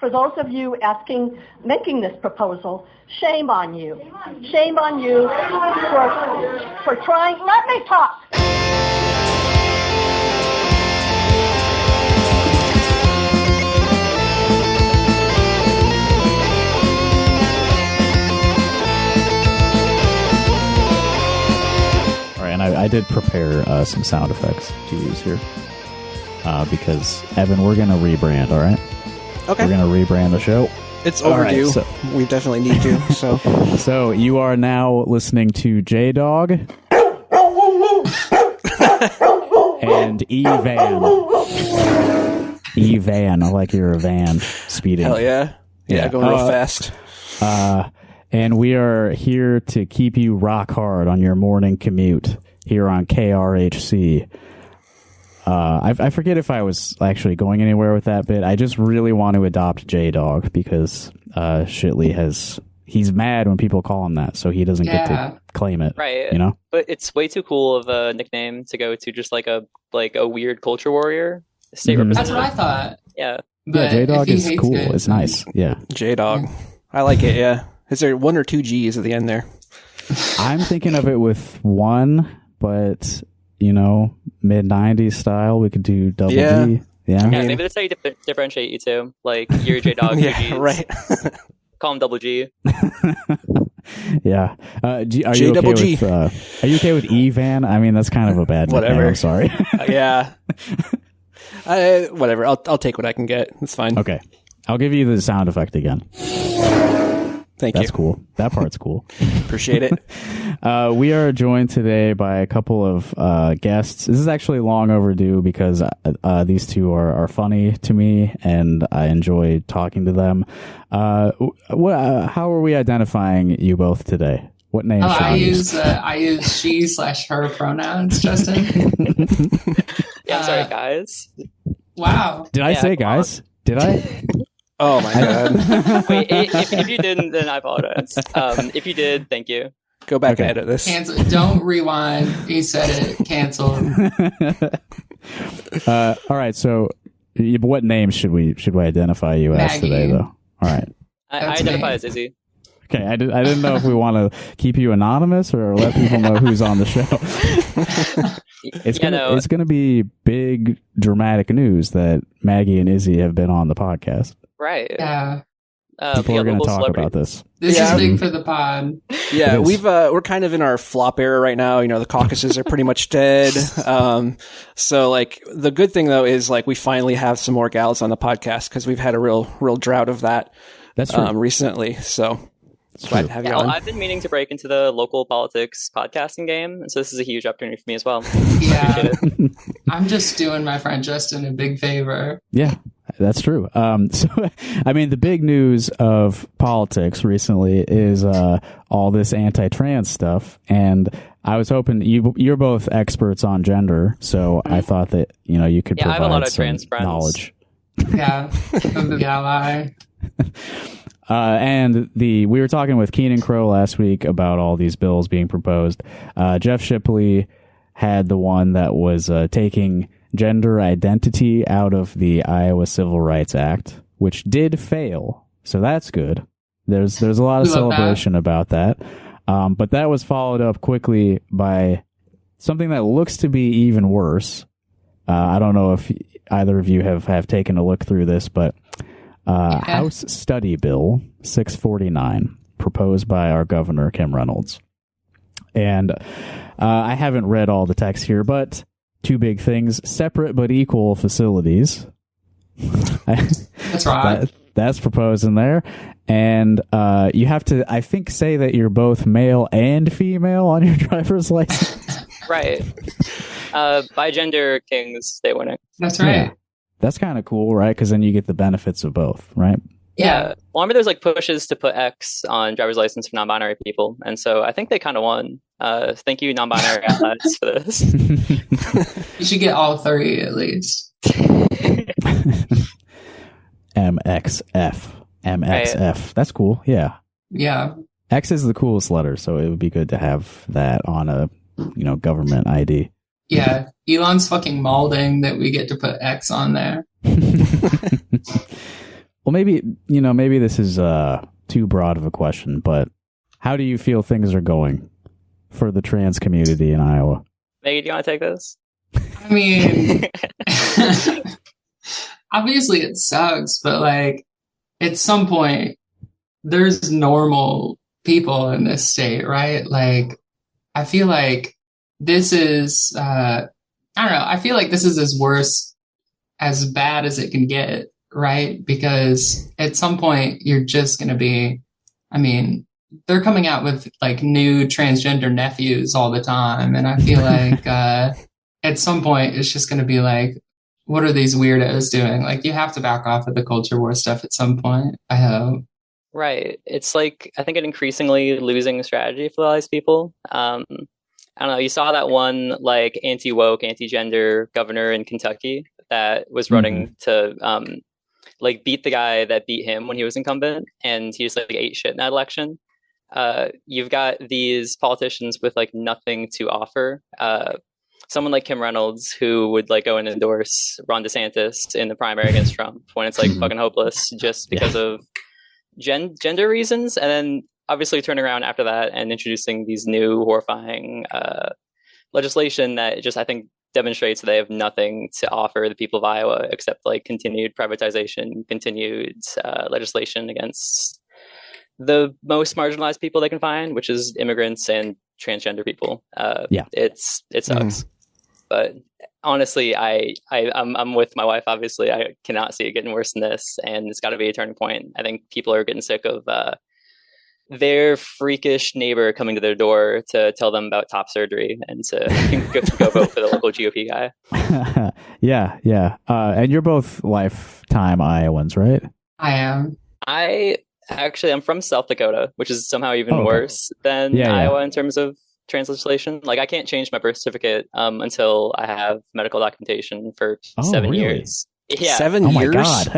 For those of you making this proposal, shame on you. Shame on you for trying. Let me talk. All right, and I did prepare some sound effects to use here because, Evan, we're going to rebrand, all right? Okay. We're going to rebrand the show. It's overdue. Right, so, we definitely need to. So you are now listening to J-Dog and E-Van. E-Van, I like you're a van speeding. Hell yeah. Yeah, going real fast. And we are here to keep you rock hard on your morning commute here on KRHC. I forget if I was actually going anywhere with that bit. I just really want to adopt J-Dog because Shitley he's mad when people call him that, so he doesn't get to claim it. Right. You know? But it's way too cool of a nickname to go to just like a weird culture warrior state representative. That's what I thought. Yeah. But J-Dog is cool. It's nice. Yeah. J-Dog. I like it, yeah. Is there 1 or 2 G's at the end there? I'm thinking of it with 1, but... mid-90s style, we could do double G. Yeah. Yeah, maybe that's how you differentiate you two. Like, you're J-Dog, yeah, G's. Right. Call him double G. Yeah. Are you J-double-G. Are you okay with E-Van? I mean, that's kind of a bad whatever. Nickname, I'm sorry. Yeah. Whatever. I'll take what I can get. It's fine. Okay. I'll give you the sound effect again. Thank you. That's cool. That part's cool. Appreciate it. We are joined today by a couple of guests. This is actually long overdue because these two are funny to me, and I enjoy talking to them. How are we identifying you both today? What names should I we use? I use she/her pronouns, Justin. Yeah, I'm sorry, guys. Wow. Did I say guys? Did I? Oh my god! Wait, if you didn't, then I apologize. If you did, thank you. Go back and edit this. Cancel. Don't rewind. He said it. Cancel. All right. So, what names should we identify you as today, though? All right. I identify as Izzy. Okay. I didn't know if we want to keep you anonymous or let people know who's on the show. It's gonna be big dramatic news that Maggie and Izzy have been on the podcast. Right. Yeah. People are going to talk about this. This is big for the pod. Yeah, we're kind of in our flop era right now. The caucuses are pretty much dead. So like the good thing though is like we finally have some more gals on the podcast because we've had a real drought of that. That's true. Recently. So glad to have you on. I've been meaning to break into the local politics podcasting game, and so this is a huge opportunity for me as well. Yeah. I'm just doing my friend Justin a big favor. Yeah. That's true. So, I mean, the big news of politics recently is all this anti-trans stuff, and I was hoping you're both experts on gender, so I thought that you could provide I have a lot of some trans friends. knowledge. Yeah, I'm the ally. And we were talking with Keenan Crow last week about all these bills being proposed. Jeff Shipley had the one that was taking gender identity out of the Iowa Civil Rights Act, which did fail. So that's good. There's a lot of celebration about that. But that was followed up quickly by something that looks to be even worse. I don't know if either of you have taken a look through this, but House Study Bill 649 proposed by our governor, Kim Reynolds. And I haven't read all the text here, but two big things: separate but equal facilities. That's right. That's proposed in there. And you have to, I think, say that you're both male and female on your driver's license. Right. By gender kings, stay winning. That's right. Yeah. That's kind of cool, right? Because then you get the benefits of both, right? Yeah. Well, I mean, there's like pushes to put X on driver's license for non-binary people. And so I think they kind of won. Thank you, non-binary allies, for this. You should get all 3 at least. MXF. Right. That's cool. Yeah. Yeah. X is the coolest letter, so it would be good to have that on a, government ID. Yeah. Elon's fucking molding that we get to put X on there. Well, maybe this is too broad of a question, but how do you feel things are going for the trans community in Iowa? Maggie, do you want to take this? I mean, obviously it sucks, but like at some point there's normal people in this state, right? Like I feel like this is, I don't know. I feel like this is as bad as it can get, right? Because at some point you're just going to be, I mean, they're coming out with like new transgender nephews all the time. And I feel like, at some point it's just going to be like, what are these weirdos doing? Like you have to back off of the culture war stuff at some point, I hope. Right. It's like, I think an increasingly losing strategy for a lot of these people. I don't know. You saw that one like anti-woke, anti-gender governor in Kentucky that was running to like beat the guy that beat him when he was incumbent, and he just like ate shit in that election. You've got these politicians with like nothing to offer. Someone like Kim Reynolds who would like go and endorse Ron DeSantis in the primary against Trump when it's like fucking hopeless just because of gender reasons, and then obviously turning around after that and introducing these new horrifying legislation that just I think demonstrates that they have nothing to offer the people of Iowa except like continued privatization, continued legislation against the most marginalized people they can find, which is immigrants and transgender people. It sucks. But honestly, I'm with my wife. Obviously, I cannot see it getting worse than this, and it's got to be a turning point. I think people are getting sick of their freakish neighbor coming to their door to tell them about top surgery and to go vote for the local GOP guy. Yeah. And you're both lifetime Iowans, right? I am. I'm from South Dakota, which is somehow even worse than Iowa in terms of trans legislation. Like I can't change my birth certificate until I have medical documentation for 7 years. Yeah. 7 years? Oh my God.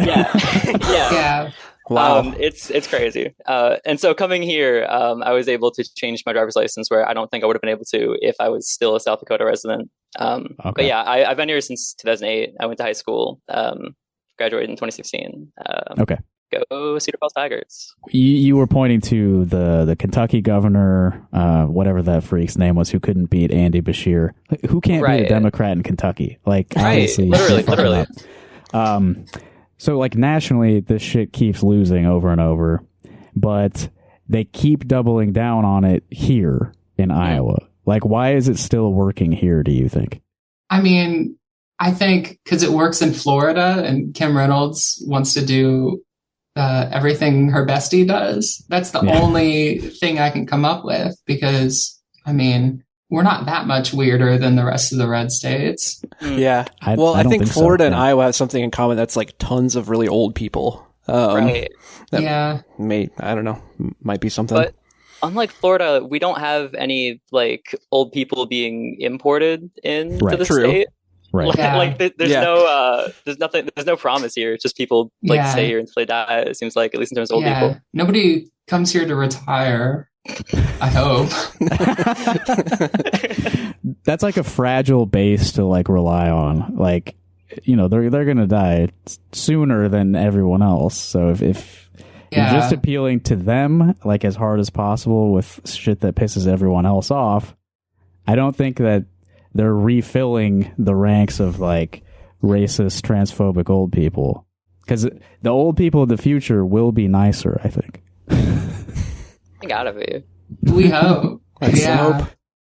Yeah. Wow. It's crazy. And so coming here, I was able to change my driver's license where I don't think I would have been able to if I was still a South Dakota resident. But yeah, I've been here since 2008. I went to high school, graduated in 2016. Go Cedar Falls Tigers. You were pointing to the Kentucky governor, whatever that freak's name was, who couldn't beat Andy Bashir. Who can't beat a Democrat in Kentucky? Like, obviously, literally. So, like, nationally, this shit keeps losing over and over, but they keep doubling down on it here in Iowa. Like, why is it still working here, do you think? I mean, I think because it works in Florida and Kim Reynolds wants to do everything her bestie does. That's the only thing I can come up with because, I mean, we're not that much weirder than the rest of the red states. Yeah. I think Florida and Iowa have something in common that's like tons of really old people. Right. I don't know, might be something. But unlike Florida, we don't have any like old people being imported into the state. Right. There's no promise here. It's just people like stay here until they die. It seems like, at least in terms of old people. Nobody comes here to retire. I hope. That's like a fragile base to like rely on. Like, you know, they're gonna die sooner than everyone else. So if you're just appealing to them like as hard as possible with shit that pisses everyone else off, I don't think that they're refilling the ranks of like racist, transphobic old people. Because the old people of the future will be nicer, I think. I gotta be. We hope. Let's hope.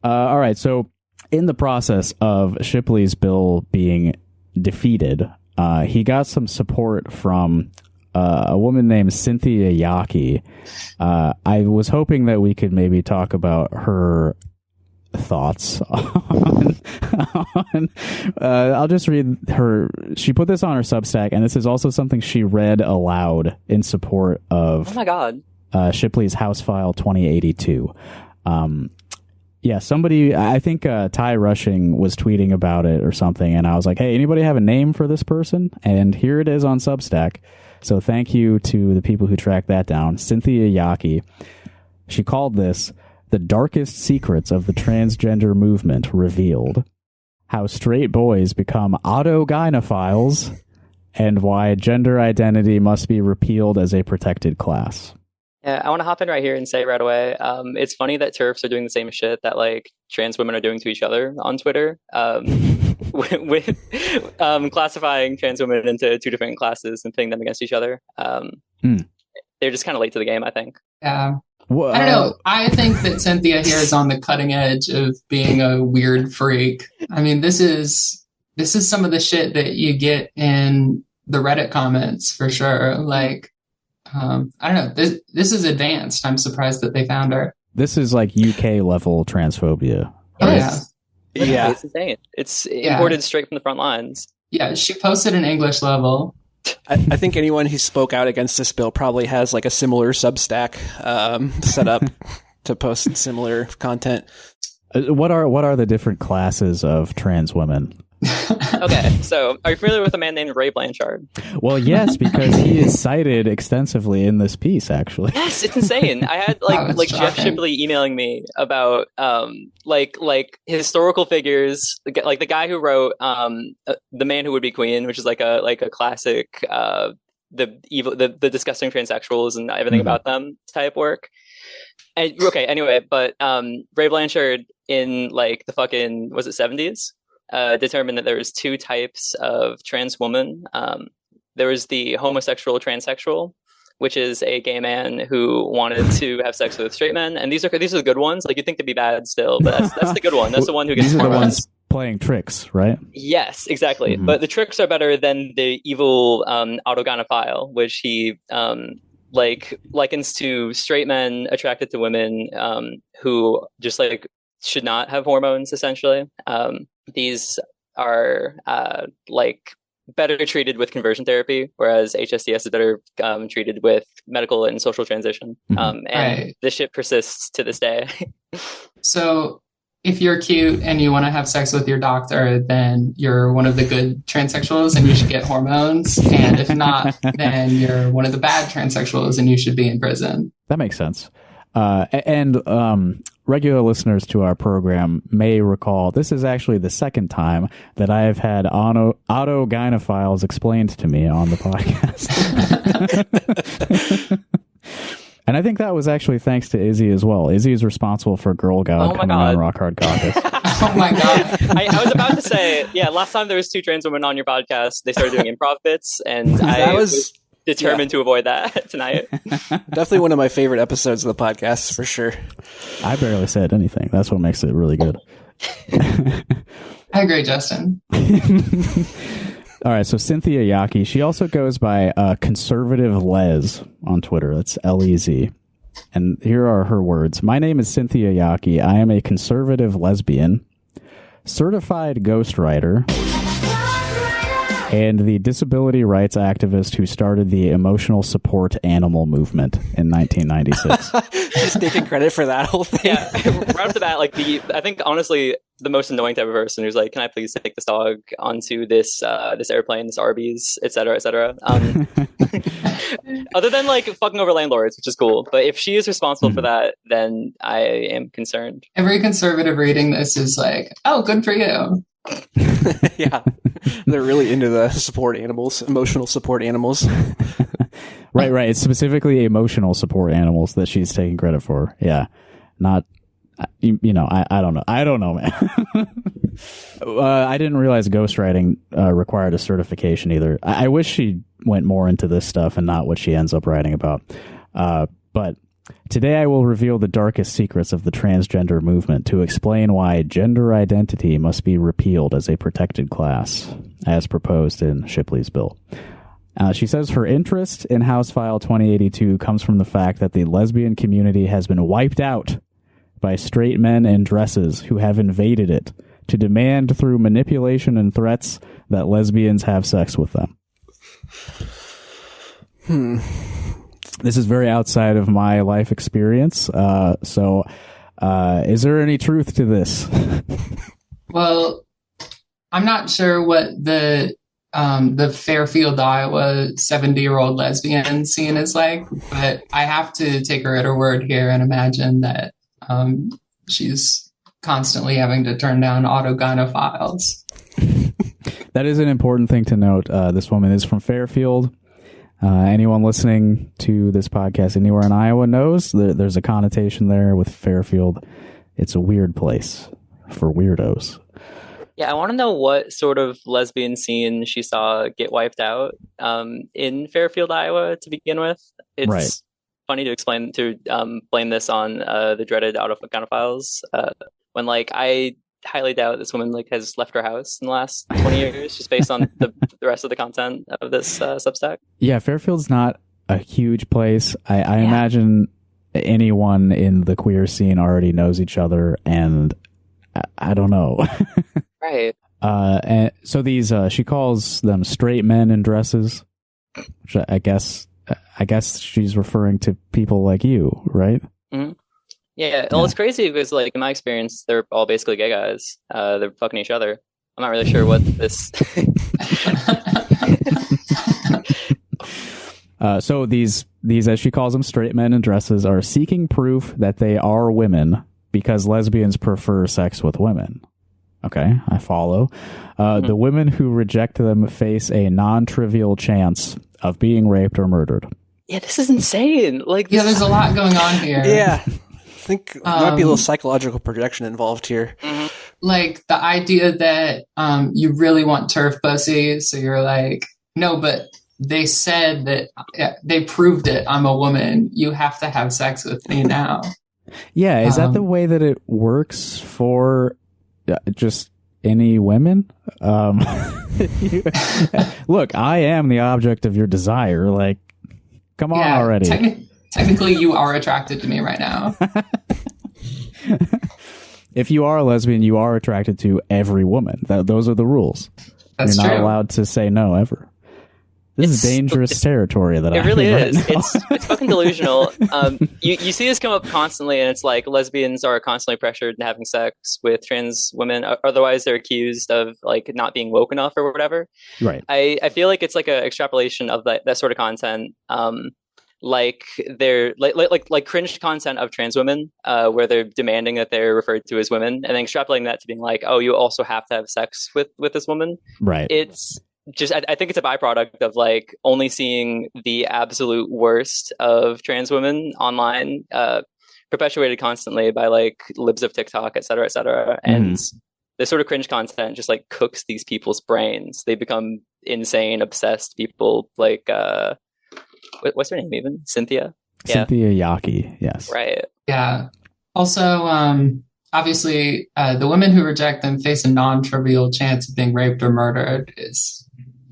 All right. So, in the process of Shipley's bill being defeated, he got some support from a woman named Cynthia Yaki. I was hoping that we could maybe talk about her thoughts on I'll just read her. She put this on her Substack, and this is also something she read aloud in support of oh my god Shipley's House File 2082. Somebody, I think Ty Rushing was tweeting about it or something, and I was like, hey, anybody have a name for this person? And here it is on Substack. So thank you to the people who tracked that down. Cynthia Yaki. She called this "The Darkest Secrets of the Transgender Movement Revealed: How Straight Boys Become Autogynephiles and why gender identity must be repealed as a protected class. Yeah, I want to hop in right here and say right away, it's funny that TERFs are doing the same shit that like trans women are doing to each other on Twitter, with classifying trans women into two different classes and pitting them against each other. They're just kind of late to the game, I think. Yeah. Well, I don't know. I think that Cynthia here is on the cutting edge of being a weird freak. I mean, this is some of the shit that you get in the Reddit comments for sure. Like, I don't know. This is advanced. I'm surprised that they found her. This is like UK level transphobia. Oh, yeah. Yeah. It's insane. It's imported straight from the front lines. Yeah, she posted an English level. I think anyone who spoke out against this bill probably has like a similar Substack set up to post similar content. What are the different classes of trans women? Okay, so are you familiar with a man named Ray Blanchard? Well, yes, because he is cited extensively in this piece, actually. Yes, it's insane. I had like Jeff Shipley emailing me about like historical figures, like the guy who wrote The Man Who Would Be Queen, which is like a classic the disgusting transsexuals and everything about them type work. And, okay, anyway, but Ray Blanchard in like the fucking, was it 70s? Determined that there was two types of trans woman. There was the homosexual transsexual, which is a gay man who wanted to have sex with straight men, and these are the good ones. Like, you think they'd be bad still, but that's the good one. That's the one who gets. These are the ones playing tricks, right? Yes, exactly. Mm-hmm. But the tricks are better than the evil autogynephile, which he like likens to straight men attracted to women who just like should not have hormones, essentially. These are like better treated with conversion therapy, whereas HSDS is better treated with medical and social transition. And this shit persists to this day. So if you're cute and you want to have sex with your doctor, then you're one of the good transsexuals and you should get hormones. And if not, then you're one of the bad transsexuals and you should be in prison. That makes sense. And regular listeners to our program may recall this is actually the second time that I have had autogynephiles explained to me on the podcast. And I think that was actually thanks to Izzy as well. Izzy is responsible for Girl God coming on Rock Hard Caucus. Oh my God. I was about to say, yeah, last time there was two trans women on your podcast, they started doing improv bits, and I was determined to avoid that tonight. Definitely one of my favorite episodes of the podcast, for sure. I barely said anything. That's what makes it really good. I agree, Justin. All right, so Cynthia Yaki, she also goes by Conservative Les on Twitter. That's Lez. And here are her words. My name is Cynthia Yaki. I am a conservative lesbian, certified ghostwriter, and the disability rights activist who started the emotional support animal movement in 1996. Just taking credit for that whole thing. Yeah, right off the bat, like I think honestly the most annoying type of person who's like, "Can I please take this dog onto this airplane, this Arby's, etc., etc." Other than like fucking over landlords, which is cool, but if she is responsible for that, then I am concerned. Every conservative reading this is like, "Oh, good for you." Yeah, they're really into the support animals, emotional support animals. Right. It's specifically emotional support animals that she's taking credit for. Yeah, not I don't know. I don't know, man. I didn't realize ghostwriting required a certification either. I wish she went more into this stuff and not what she ends up writing about. But today I will reveal the darkest secrets of the transgender movement to explain why gender identity must be repealed as a protected class, as proposed in Shipley's bill. She says her interest in House File 2082 comes from the fact that the lesbian community has been wiped out by straight men in dresses who have invaded it to demand through manipulation and threats that lesbians have sex with them. This is very outside of my life experience. So is there any truth to this? Well, I'm not sure what the Fairfield, Iowa 70-year-old lesbian scene is like, but I have to take her at her word here and imagine that she's constantly having to turn down autogynephiles. That is an important thing to note. This woman is from Fairfield. Anyone listening to this podcast anywhere in Iowa knows there's a connotation there with Fairfield. It's a weird place for weirdos. Yeah, I want to know what sort of lesbian scene she saw get wiped out in Fairfield, Iowa, to begin with. It's Right. funny to blame this on the dreaded Out of Files when I highly doubt this woman has left her house in the last 20 years just based on the rest of the content of this Substack. Yeah, Fairfield's not a huge place. I imagine anyone in the queer scene already knows each other, and I don't know. Right. And so these she calls them straight men in dresses, which I guess she's referring to people like you, right? Mm-hmm. Yeah, well, it's crazy because, in my experience, they're all basically gay guys. They're fucking each other. I'm not really sure what this. So these, as she calls them, straight men in dresses, are seeking proof that they are women because lesbians prefer sex with women. Okay, I follow. The women who reject them face a non-trivial chance of being raped or murdered. Yeah, this is insane. There's a lot going on here. Yeah. I think there might be a little psychological projection involved here. Mm-hmm. The idea that you really want turf pussy, so you're like, no, but they said that they proved it. I'm a woman. You have to have sex with me now. Yeah, is that the way that it works for just any women? Look, I am the object of your desire. Come on already. Technically, you are attracted to me right now. If you are a lesbian, you are attracted to every woman. Those are the rules. That's You're not true. allowed to say no ever. This is dangerous territory that it I'm really in is. right now. It's fucking delusional. You see this come up constantly, and it's like lesbians are constantly pressured into having sex with trans women. Otherwise, they're accused of not being woke enough or whatever. Right. I feel like it's an extrapolation of that sort of content. They're like cringe content of trans women, where they're demanding that they're referred to as women, and then extrapolating that to being oh, you also have to have sex with this woman. Right. It's just I think it's a byproduct of only seeing the absolute worst of trans women online, perpetuated constantly by libs of TikTok, et cetera, and this sort of cringe content just cooks these people's brains. They become insane, obsessed people. What's her name even? Cynthia? Yeah. Cynthia Yaki, yes. Right. Yeah. Also, obviously, the women who reject them face a non-trivial chance of being raped or murdered is,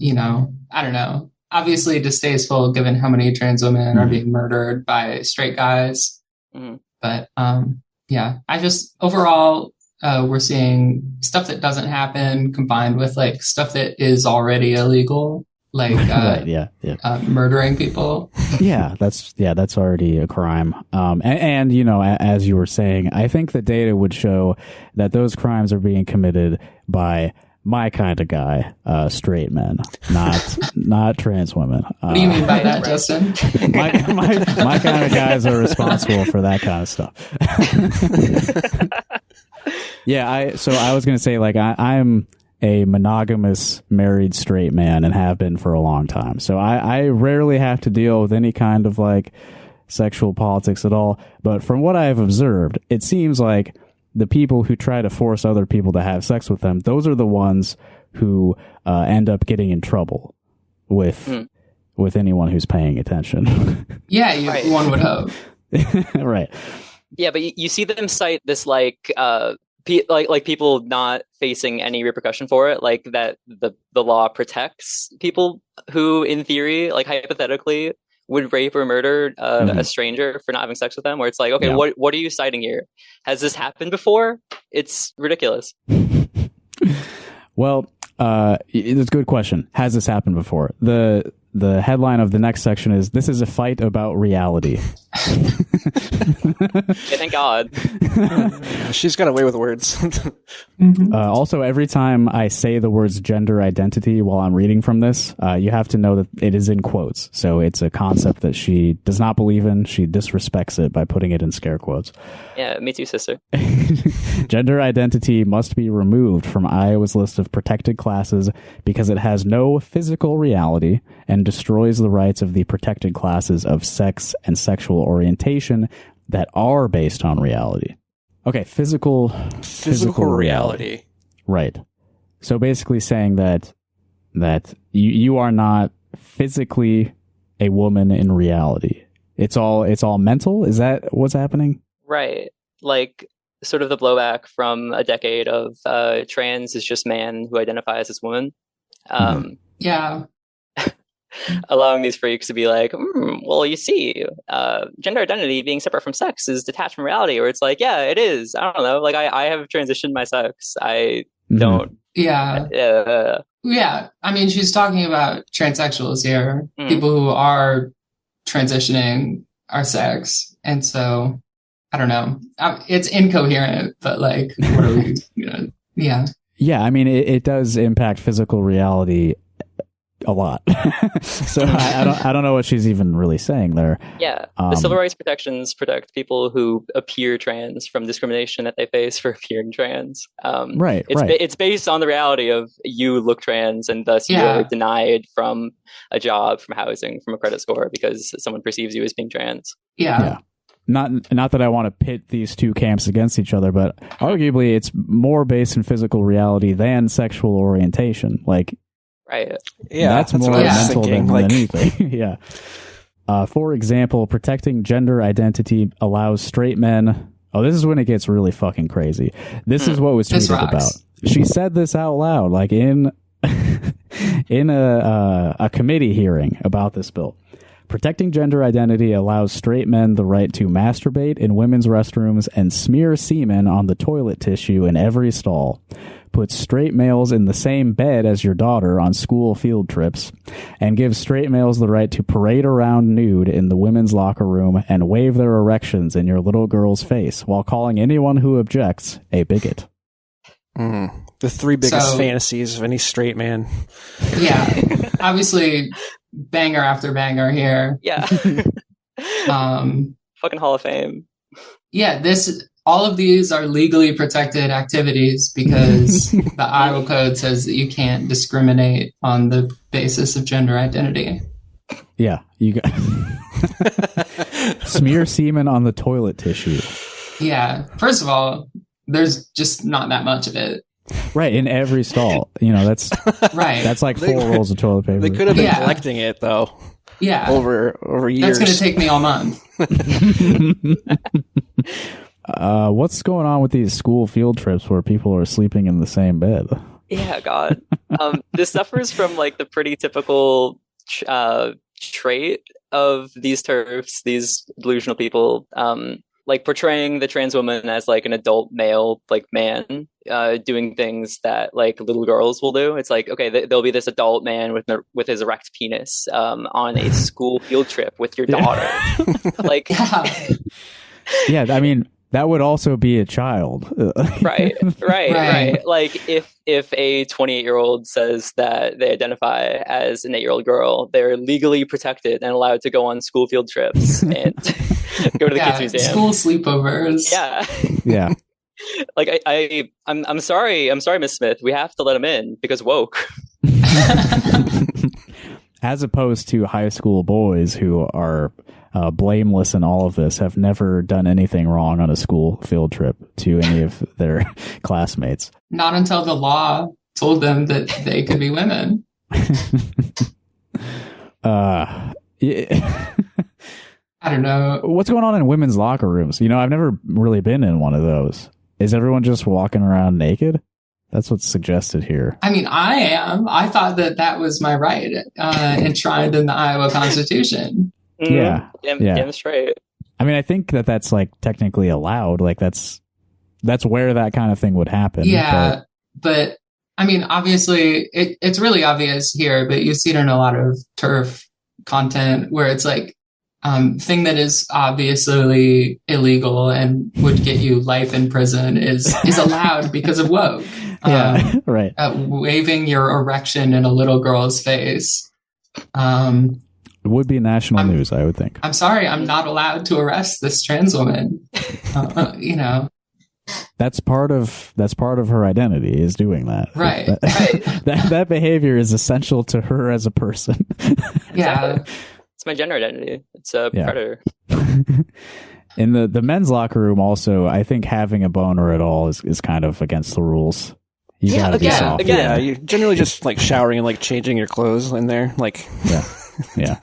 I don't know, obviously distasteful given how many trans women are being murdered by straight guys. Mm-hmm. But, I just, overall, we're seeing stuff that doesn't happen combined with stuff that is already illegal. Right, murdering people. That's already a crime. And as you were saying, I think the data would show that those crimes are being committed by my kind of guy, straight men, not trans women. What do you mean by that, Justin? My kind of guys are responsible for that kind of stuff. I was gonna say I'm a monogamous married straight man and have been for a long time. So I rarely have to deal with any kind of sexual politics at all. But from what I have observed, it seems like the people who try to force other people to have sex with them, those are the ones who end up getting in trouble with anyone who's paying attention. Yeah, one would hope. Right. Yeah, but you see them cite this people not facing any repercussion for it, that the law protects people who, in theory, hypothetically, would rape or murder a stranger for not having sex with them. Where it's what are you citing here? Has this happened before? It's ridiculous. Well, it's a good question. Has this happened before? the headline of the next section is "This is a fight about reality." Yeah, thank God. She's got away with words. Also, every time I say the words gender identity while I'm reading from this, you have to know that it is in quotes. So it's a concept that she does not believe in. She disrespects it by putting it in scare quotes. Yeah, me too, sister. Gender identity must be removed from Iowa's list of protected classes because it has no physical reality and destroys the rights of the protected classes of sex and sexual orientation that are based on reality. Okay, physical reality. Right. So basically saying that you are not physically a woman in reality. It's all mental? Is that what's happening? Right. Like, sort of the blowback from a decade of trans is just man who identifies as woman. Yeah. Allowing these freaks to be like, well, you see, gender identity being separate from sex is detached from reality. Or it's like, yeah, it is. I don't know. Like, I have transitioned my sex. I don't. Yeah. Yeah. I mean, she's talking about transsexuals here, people who are transitioning our sex. And so, I don't know. It's incoherent, but like, what are we gonna? Yeah. Yeah. I mean, it does impact physical reality a lot. So I don't know what she's even really saying there. Yeah. The civil rights protections protect people who appear trans from discrimination that they face for appearing trans. Right. It's based on the reality of you look trans and thus you're denied from a job, from housing, from a credit score because someone perceives you as being trans. Yeah. Not that I want to pit these two camps against each other, but arguably it's more based in physical reality than sexual orientation. Like, right. Yeah, that's more mental than anything. Yeah. For example, protecting gender identity allows straight men. Oh, this is when it gets really fucking crazy. This is what was tweeted about. She said this out loud, like in a committee hearing about this bill. Protecting gender identity allows straight men the right to masturbate in women's restrooms and smear semen on the toilet tissue in every stall. Puts straight males in the same bed as your daughter on school field trips, and gives straight males the right to parade around nude in the women's locker room and wave their erections in your little girl's face while calling anyone who objects a bigot. The three biggest fantasies of any straight man. Yeah. Obviously, banger after banger here. Yeah. Fucking Hall of Fame. Yeah, all of these are legally protected activities because the Iowa Code says that you can't discriminate on the basis of gender identity. Yeah, you got smear semen on the toilet tissue. Yeah, first of all, there's just not that much of it. Right, in every stall. You know, that's right. That's like 4 rolls of toilet paper. They could have been collecting it though. Yeah, over years. That's going to take me all month. What's going on with these school field trips where people are sleeping in the same bed? Yeah, God. This suffers from like the pretty typical trait of these TERFs, these delusional people, like portraying the trans woman as like an adult male, like man, doing things that like little girls will do. It's like, okay, there'll be this adult man with his erect penis on a school field trip with your daughter. Like, yeah, I mean, that would also be a child. Right. Like if a 28-year-old says that they identify as an 8-year-old girl, they're legally protected and allowed to go on school field trips and go to the kids museum. School sleepovers. Yeah. Yeah. Like I'm sorry, Miss Smith. We have to let him in because woke. As opposed to high school boys who are blameless in all of this, have never done anything wrong on a school field trip to any of their classmates. Not until the law told them that they could be women. Yeah. I don't know. What's going on in women's locker rooms? You know, I've never really been in one of those. Is everyone just walking around naked? That's what's suggested here. I mean, I am. I thought that was my right, enshrined in the Iowa Constitution. Yeah. Damn straight. I mean, I think that's like technically allowed. Like that's where that kind of thing would happen. Yeah, but I mean, obviously, it's really obvious here, but you see it in a lot of TERF content where it's like, thing that is obviously illegal and would get you life in prison is allowed because of woke. Yeah, right. Waving your erection in a little girl's face. It would be national news, I would think. I'm sorry, I'm not allowed to arrest this trans woman. You know. That's part of her identity, is doing that. Right. That behavior is essential to her as a person. Yeah. Exactly. It's my gender identity. It's a predator. In the men's locker room also, I think having a boner at all is kind of against the rules. You gotta be soft. Yeah, you're generally just like showering and like changing your clothes in there. Like Yeah.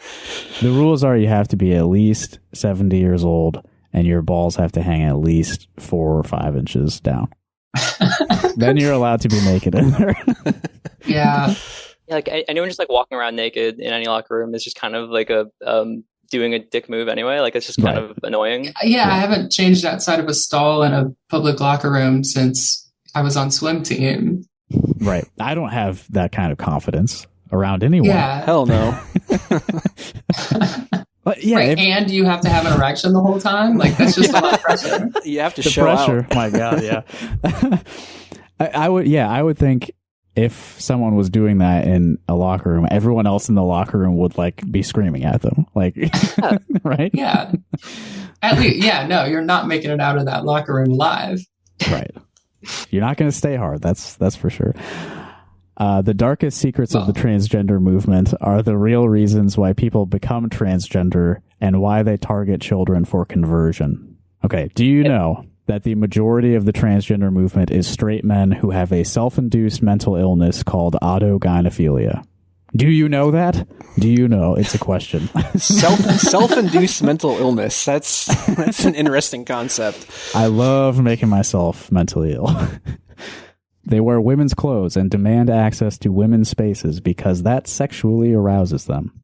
The rules are you have to be at least 70 years old and your balls have to hang at least 4 or 5 inches down. Then you're allowed to be naked in there. Yeah. Like anyone just like walking around naked in any locker room is just kind of like a doing a dick move anyway. Like it's just kind of annoying. Yeah, I haven't changed outside of a stall in a public locker room since I was on swim team. Right. I don't have that kind of confidence around anyone. Yeah. Hell no. But yeah, right. And you have to have an erection the whole time. Like that's just a lot of pressure. You have to the show pressure. out. My God, yeah. I would think if someone was doing that in a locker room, everyone else in the locker room would like be screaming at them. Like right? Yeah. At least no, you're not making it out of that locker room alive. Right. You're not going to stay hard. That's for sure. The darkest secrets of the transgender movement are the real reasons why people become transgender and why they target children for conversion. Okay, do you know that the majority of the transgender movement is straight men who have a self-induced mental illness called autogynephilia? Do you know that? Do you know? It's a question. Self-induced mental illness. That's an interesting concept. I love making myself mentally ill. They wear women's clothes and demand access to women's spaces because that sexually arouses them.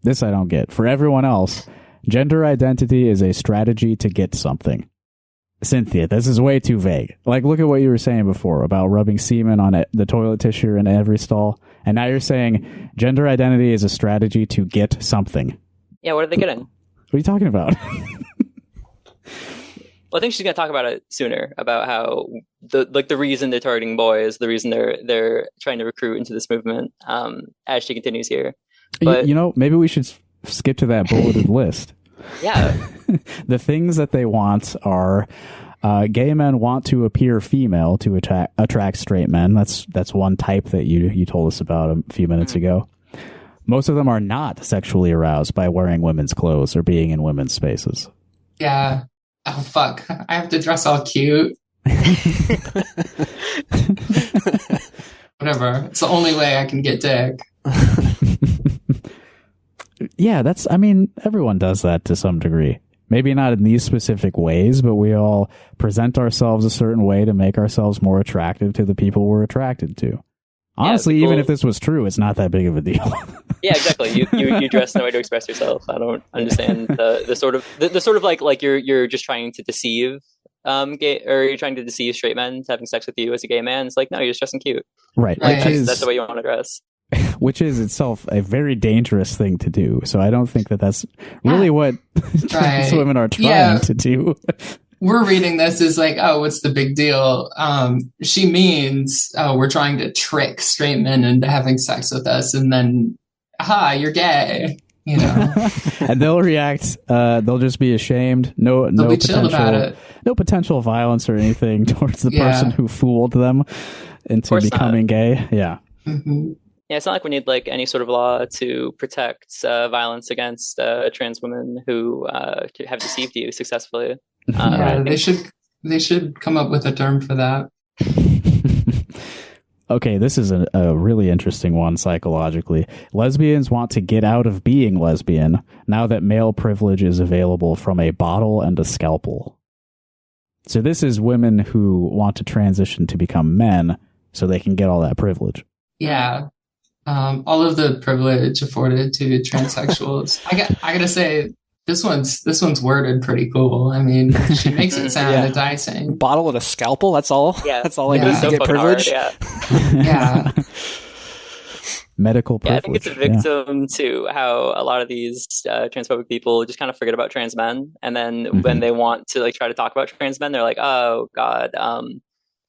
This I don't get. For everyone else, gender identity is a strategy to get something. Cynthia, this is way too vague. Like, look at what you were saying before about rubbing semen on the toilet tissue in every stall. And now you're saying gender identity is a strategy to get something. Yeah, what are they getting? What are you talking about? Well, I think she's going to talk about it sooner, about how the reason they're targeting boys, the reason they're trying to recruit into this movement, as she continues here. But maybe we should skip to that bulleted list. Yeah. The things that they want are gay men want to appear female to attract straight men. That's one type that you told us about a few minutes ago. Most of them are not sexually aroused by wearing women's clothes or being in women's spaces. Yeah. Oh, fuck. I have to dress all cute. Whatever. It's the only way I can get dick. Yeah, everyone does that to some degree. Maybe not in these specific ways, but we all present ourselves a certain way to make ourselves more attractive to the people we're attracted to. Honestly, even if this was true, it's not that big of a deal. Yeah, exactly. You dress in a way to express yourself. I don't understand the sort of like you're just trying to deceive gay, or you're trying to deceive straight men to having sex with you as a gay man. It's like, no, you're just dressing cute. Right. Like, that's the way you want to dress. Which is itself a very dangerous thing to do. So I don't think that's really what trans women are trying to do. We're reading this as like, oh, what's the big deal? She means, oh, we're trying to trick straight men into having sex with us, and then, aha, you're gay. You know, and they'll react. They'll just be ashamed. No be chill about it. No potential violence or anything towards the person who fooled them into becoming gay. Yeah. Mm-hmm. Yeah, it's not like we need like any sort of law to protect violence against trans women who have deceived you successfully. They should come up with a term for that. Okay, this is a really interesting one psychologically. Lesbians want to get out of being lesbian now that male privilege is available from a bottle and a scalpel. So this is women who want to transition to become men so they can get all that privilege. Yeah. All of the privilege afforded to transsexuals. I gotta say, This one's worded pretty cool. I mean, she makes it sound enticing. Bottle with a scalpel. That's all. Yeah, that's all I need to get privilege. Yeah. Medical privilege. Yeah, I think it's a victim to how a lot of these transphobic people just kind of forget about trans men, and then when they want to like try to talk about trans men, they're like, "Oh God,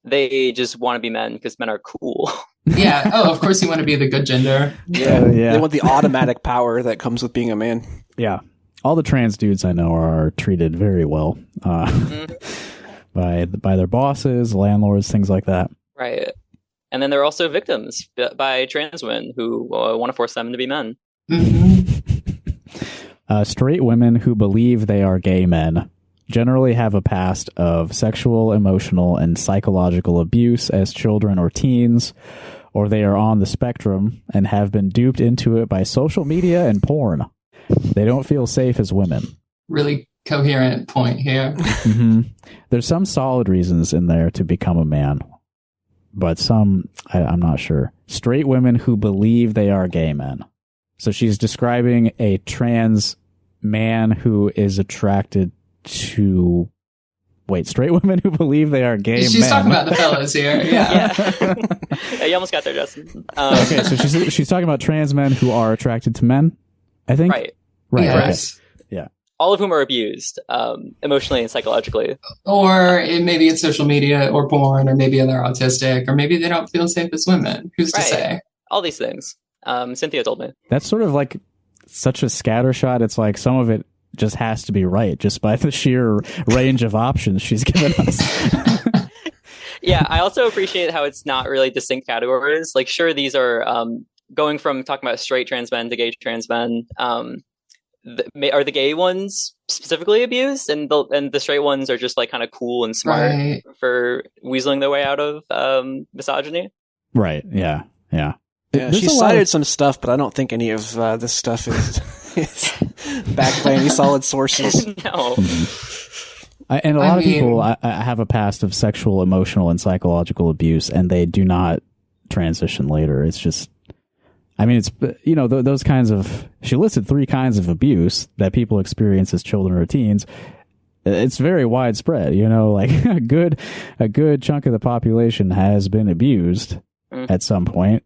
they just want to be men because men are cool." Yeah. Oh, of course you want to be the good gender. Yeah. They want the automatic power that comes with being a man. Yeah. All the trans dudes I know are treated very well by their bosses, landlords, things like that. Right. And then they're also victims by trans women who want to force them to be men. Straight women who believe they are gay men generally have a past of sexual, emotional, and psychological abuse as children or teens, or they are on the spectrum and have been duped into it by social media and porn. They don't feel safe as women. Really coherent point here. There's some solid reasons in there to become a man, but some, I'm not sure. Straight women who believe they are gay men. So she's describing a trans man who is attracted to... Wait, straight women who believe they are gay men. She's talking about the fellas here. Yeah. You almost got there, Justin. Okay, so she's talking about trans men who are attracted to men, I think? Right. Yes. Okay. Yeah. All of whom are abused emotionally and psychologically. Or maybe it's social media or porn, or maybe they're autistic, or maybe they don't feel safe as women. Who's to say? All these things. Cynthia told me. That's sort of like such a scattershot. It's like some of it just has to be right, just by the sheer range of options she's given us. Yeah, I also appreciate how it's not really distinct categories. Like, sure, these are going from talking about straight trans men to gay trans men. Are the gay ones specifically abused, and the straight ones are just like kind of cool and smart for weaseling their way out of misogyny? Right. Yeah. Yeah. She cited some stuff, but I don't think any of this stuff is backed by any solid sources. No. And a lot of people have a past of sexual, emotional, and psychological abuse, and they do not transition later. It's just, I mean, it's, those kinds of, she listed 3 kinds of abuse that people experience as children or teens. It's very widespread, like a good chunk of the population has been abused at some point,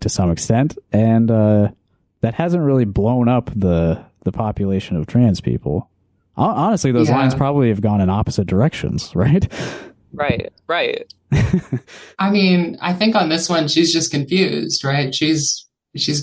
to some extent, and that hasn't really blown up the population of trans people. Honestly, those lines probably have gone in opposite directions, right? Right. I mean, I think on this one, she's just confused, right? She's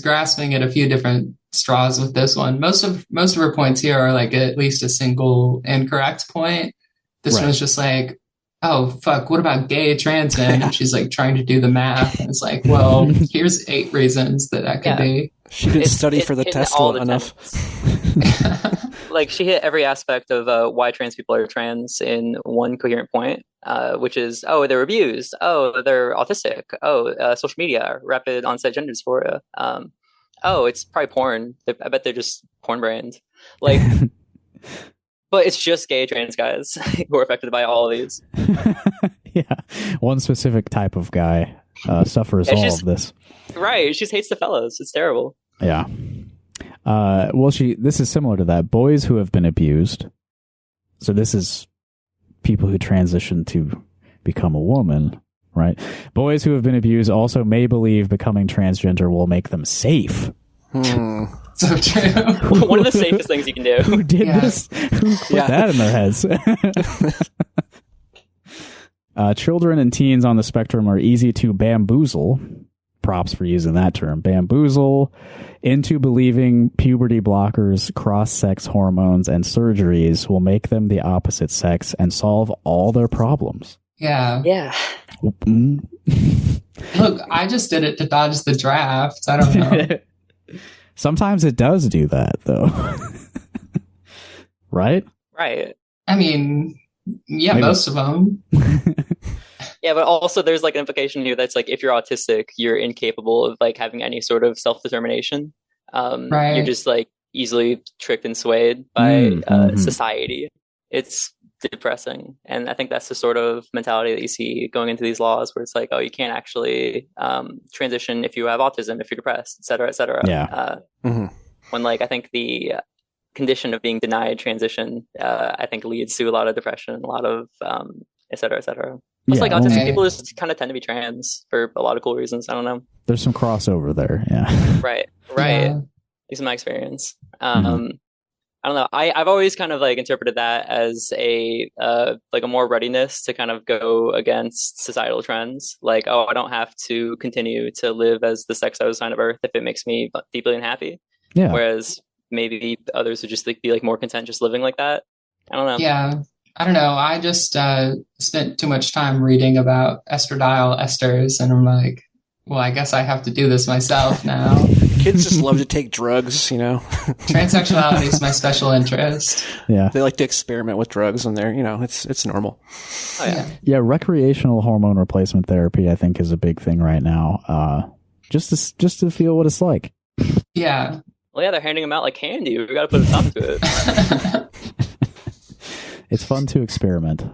grasping at a few different straws with this one. Most of her points here are like at least a single incorrect point. This one's just like, oh, fuck, what about gay trans men? And she's like trying to do the math. And it's like, well, here's 8 reasons that could be. She didn't study for the test well enough. Like, she hit every aspect of why trans people are trans in one coherent point, which is, oh, they're abused. Oh, they're autistic. Oh, social media, rapid onset gender dysphoria. Oh, it's probably porn. I bet they're just porn brained. Like, but it's just gay trans guys who are affected by all of these. Yeah, one specific type of guy suffers all of this. Right, she just hates the fellas. It's terrible. Yeah. Well, this is similar to that. Boys who have been abused. So this is people who transition to become a woman, right? Boys who have been abused also may believe becoming transgender will make them safe. So true. One of the safest things you can do. Who did this? Who put that in their heads? Children and teens on the spectrum are easy to bamboozle. Props for using that term. Bamboozle into believing puberty blockers, cross-sex hormones, and surgeries will make them the opposite sex and solve all their problems. Yeah. Look, I just did it to dodge the draft. I don't know. Sometimes it does do that, though. Right? Right. I mean, yeah, maybe. Most of them. Yeah, but also there's like an implication here that's like, if you're autistic, you're incapable of like having any sort of self-determination. Right. You're just like easily tricked and swayed by society. It's depressing. And I think that's the sort of mentality that you see going into these laws, where it's like, oh, you can't actually transition if you have autism, if you're depressed, et cetera, et cetera. Yeah. When like, I think the condition of being denied transition, I think leads to a lot of depression, a lot of et cetera, et cetera. Plus, like autistic people just kind of tend to be trans for a lot of cool reasons. I don't know. There's some crossover there. Yeah. Right. At least in my experience. I don't know. I've always kind of like interpreted that as a like a more readiness to kind of go against societal trends. Like, oh, I don't have to continue to live as the sex I was assigned at birth if it makes me deeply unhappy. Yeah. Whereas maybe others would just like be like more content just living like that. I don't know. Yeah. I don't know. I just spent too much time reading about estradiol esters, and I'm like, well, I guess I have to do this myself now. Kids just love to take drugs, you know. Transsexuality is my special interest. Yeah. They like to experiment with drugs, and they're, you know, it's normal. Oh, yeah. Yeah, recreational hormone replacement therapy, I think, is a big thing right now. Just to feel what it's like. Yeah. Well, yeah, they're handing them out like candy. We got to put a stop to it. It's fun to experiment.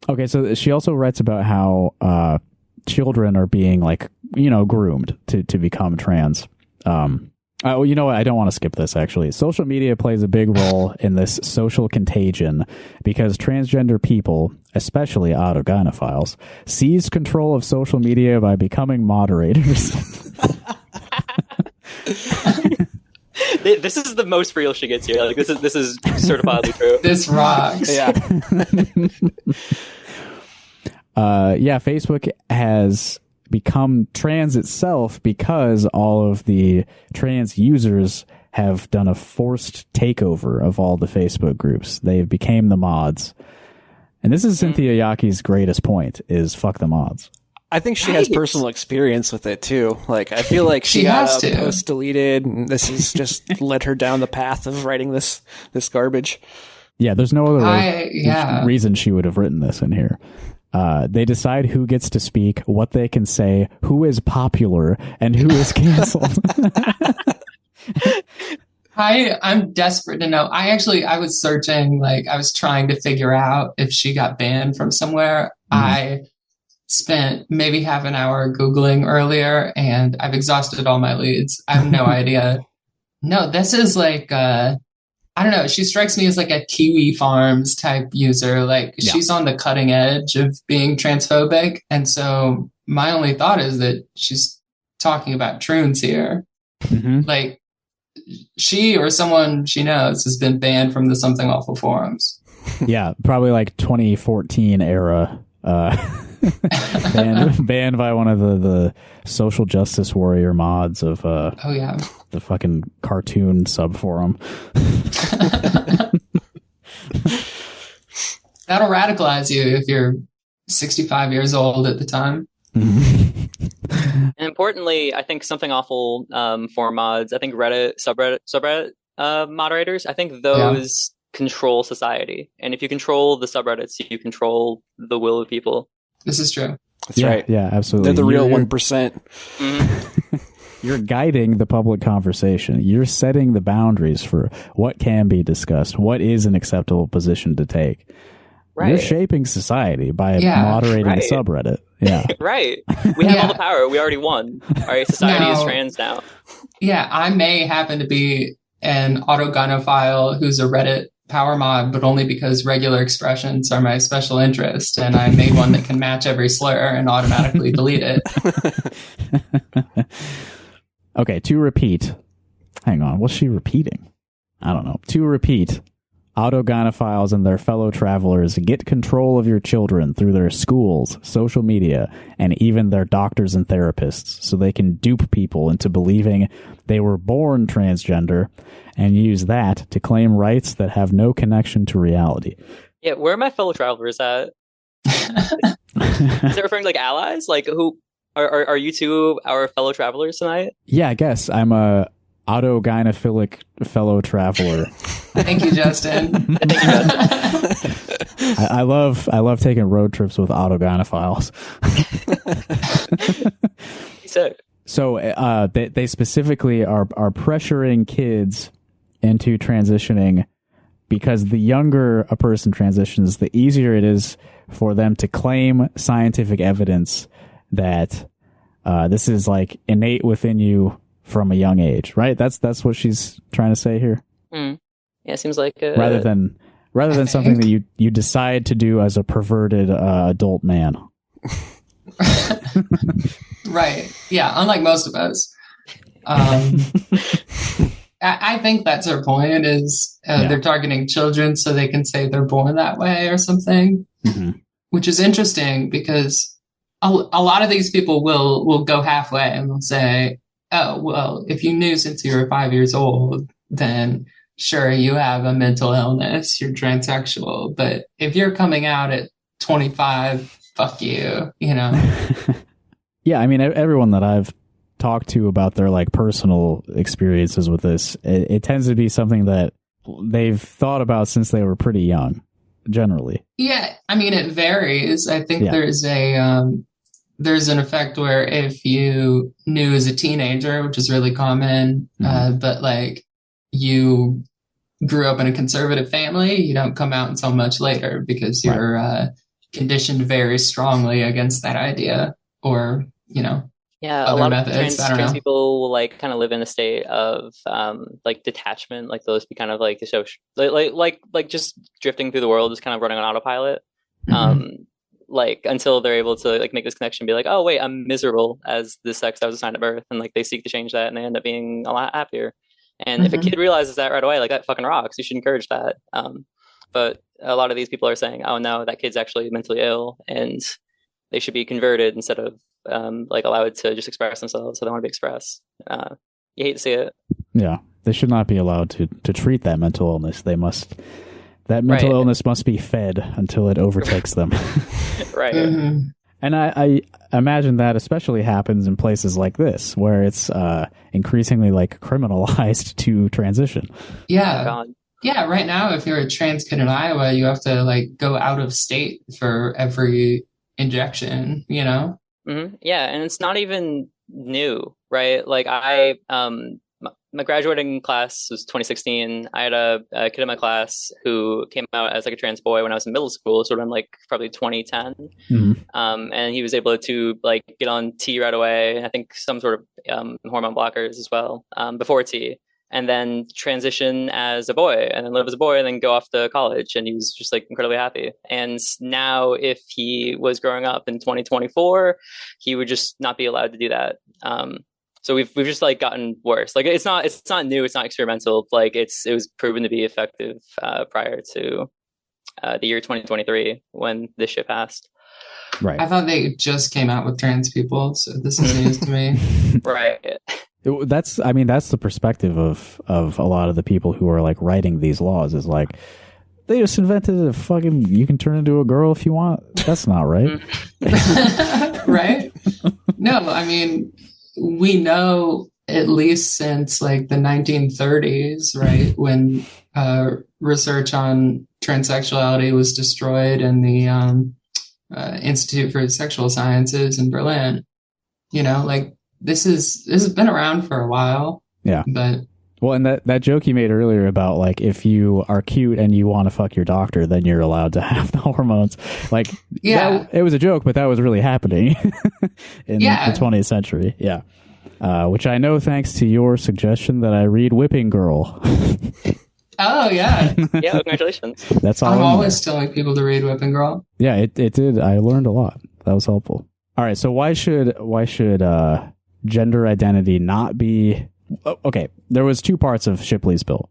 Okay, so she also writes about how children are being, like, you know, groomed to become trans. Well, you know what? I don't want to skip this, actually. Social media plays a big role in this social contagion because transgender people, especially autogynephiles, seize control of social media by becoming moderators. This is the most real she gets here. Like this is certifiably true. This rocks. Yeah. Yeah, Facebook has become trans itself because all of the trans users have done a forced takeover of all the Facebook groups. They became the mods. And this is Cynthia Yaki's greatest point, is fuck the mods. I think she has personal experience with it too. Like, I feel like she has got a to. post deleted, and this has just led her down the path of writing this garbage. Yeah, there's no other reason she would have written this in here. They decide who gets to speak, what they can say, who is popular, and who is canceled. I'm desperate to know. I was searching, like, I was trying to figure out if she got banned from somewhere. I spent maybe half an hour Googling earlier, and I've exhausted all my leads. I have no idea. No, this is like, I don't know. She strikes me as like a Kiwi Farms type user. Like, she's on the cutting edge of being transphobic. And so my only thought is that she's talking about troons here. Like, she or someone she knows has been banned from the Something Awful forums. Yeah, probably like 2014 era. Banned by one of the social justice warrior mods of the fucking cartoon subforum. That'll radicalize you if you're 65 years old at the time. And importantly, I think Something Awful for mods, I think Reddit subreddit moderators, I think those control society. And if you control the subreddits, you control the will of people. This is true. That's right. Yeah, absolutely. They're the real 1%. You're guiding the public conversation. You're setting the boundaries for what can be discussed, what is an acceptable position to take. You're shaping society by moderating the subreddit. Yeah. Right. We have all the power. We already won. All right, society is trans now. Yeah, I may happen to be an autogynophile who's a Reddit power mod, but only because regular expressions are my special interest, and I made one that can match every slur and automatically delete it. Okay, to repeat. Hang on, what's she repeating? I don't know. To repeat, autogynephiles and their fellow travelers get control of your children through their schools, social media, and even their doctors and therapists, so they can dupe people into believing they were born transgender and use that to claim rights that have no connection to reality. Yeah, where are my fellow travelers at? Is it referring to like allies? Like, who are you two our fellow travelers tonight? Yeah, I guess I'm a autogynephilic fellow traveler. Thank you, Justin. I love taking road trips with autogynephiles. Sick. So they specifically are pressuring kids into transitioning because the younger a person transitions, the easier it is for them to claim scientific evidence that this is like innate within you from a young age, right? That's what she's trying to say here. Yeah, Yeah, it seems like rather than something that you decide to do as a perverted adult man. Right. Yeah. Unlike most of us. I think that's her point is they're targeting children so they can say they're born that way or something, which is interesting because a lot of these people will go halfway and will say, oh, well, if you knew since you were 5 years old, then sure, you have a mental illness, you're transsexual. But if you're coming out at 25, fuck you, you know? Yeah, I mean, everyone that I've talked to about their like personal experiences with this, it tends to be something that they've thought about since they were pretty young, generally. Yeah, I mean, it varies. I think there's an effect where if you knew as a teenager, which is really common, but like you grew up in a conservative family, you don't come out until much later because you're conditioned very strongly against that idea, or you know. Yeah, other a lot methods. of trans people will like kind of live in a state of like detachment, like they'll just be kind of like like just drifting through the world, just kind of running on autopilot. Like until they're able to like make this connection, and be like, oh wait, I'm miserable as the sex I was assigned at birth, and like they seek to change that, and they end up being a lot happier. And if a kid realizes that right away, like that fucking rocks. You should encourage that. But a lot of these people are saying, oh no, that kid's actually mentally ill, and they should be converted instead of like allowed to just express themselves. So they want to be expressed. You hate to see it. Yeah, they should not be allowed to treat that mental illness. That mental illness must be fed until it overtakes them. Right. And I imagine that especially happens in places like this, where it's increasingly like criminalized to transition. Yeah. Oh, God. Yeah, right now, if you're a trans kid in Iowa, you have to like go out of state for every injection, you know? Yeah, and it's not even new, right? Like my graduating class was 2016. I had a kid in my class who came out as like a trans boy when I was in middle school, sort of in like probably 2010. And he was able to like get on T right away. I think some sort of hormone blockers as well before T. And then transition as a boy, and then live as a boy, and then go off to college. And he was just like incredibly happy. And now, if he was growing up in 2024, he would just not be allowed to do that. So we've just like gotten worse. Like it's not new. It's not experimental. Like it was proven to be effective prior to the year 2023 when this shit passed. Right. I thought they just came out with trans people, so this is news to me. Right. That's the perspective of a lot of the people who are like writing these laws, is like they just invented a fucking you can turn into a girl if you want. That's not right. Right? No, I mean, we know at least since like the 1930s, right, when research on transsexuality was destroyed in the Institute for Sexual Sciences in Berlin. You know, like this has been around for a while. Yeah. But well, and that joke you made earlier about like if you are cute and you want to fuck your doctor, then you're allowed to have the hormones. Like, it was a joke, but that was really happening in the 20th century. Yeah. Which I know thanks to your suggestion that I read Whipping Girl. Oh, yeah. Yeah, congratulations. That's all. I'm always telling people to read Whipping Girl. Yeah, it did. I learned a lot. That was helpful. All right, so why should gender identity not be... Okay, there was two parts of Shipley's bill.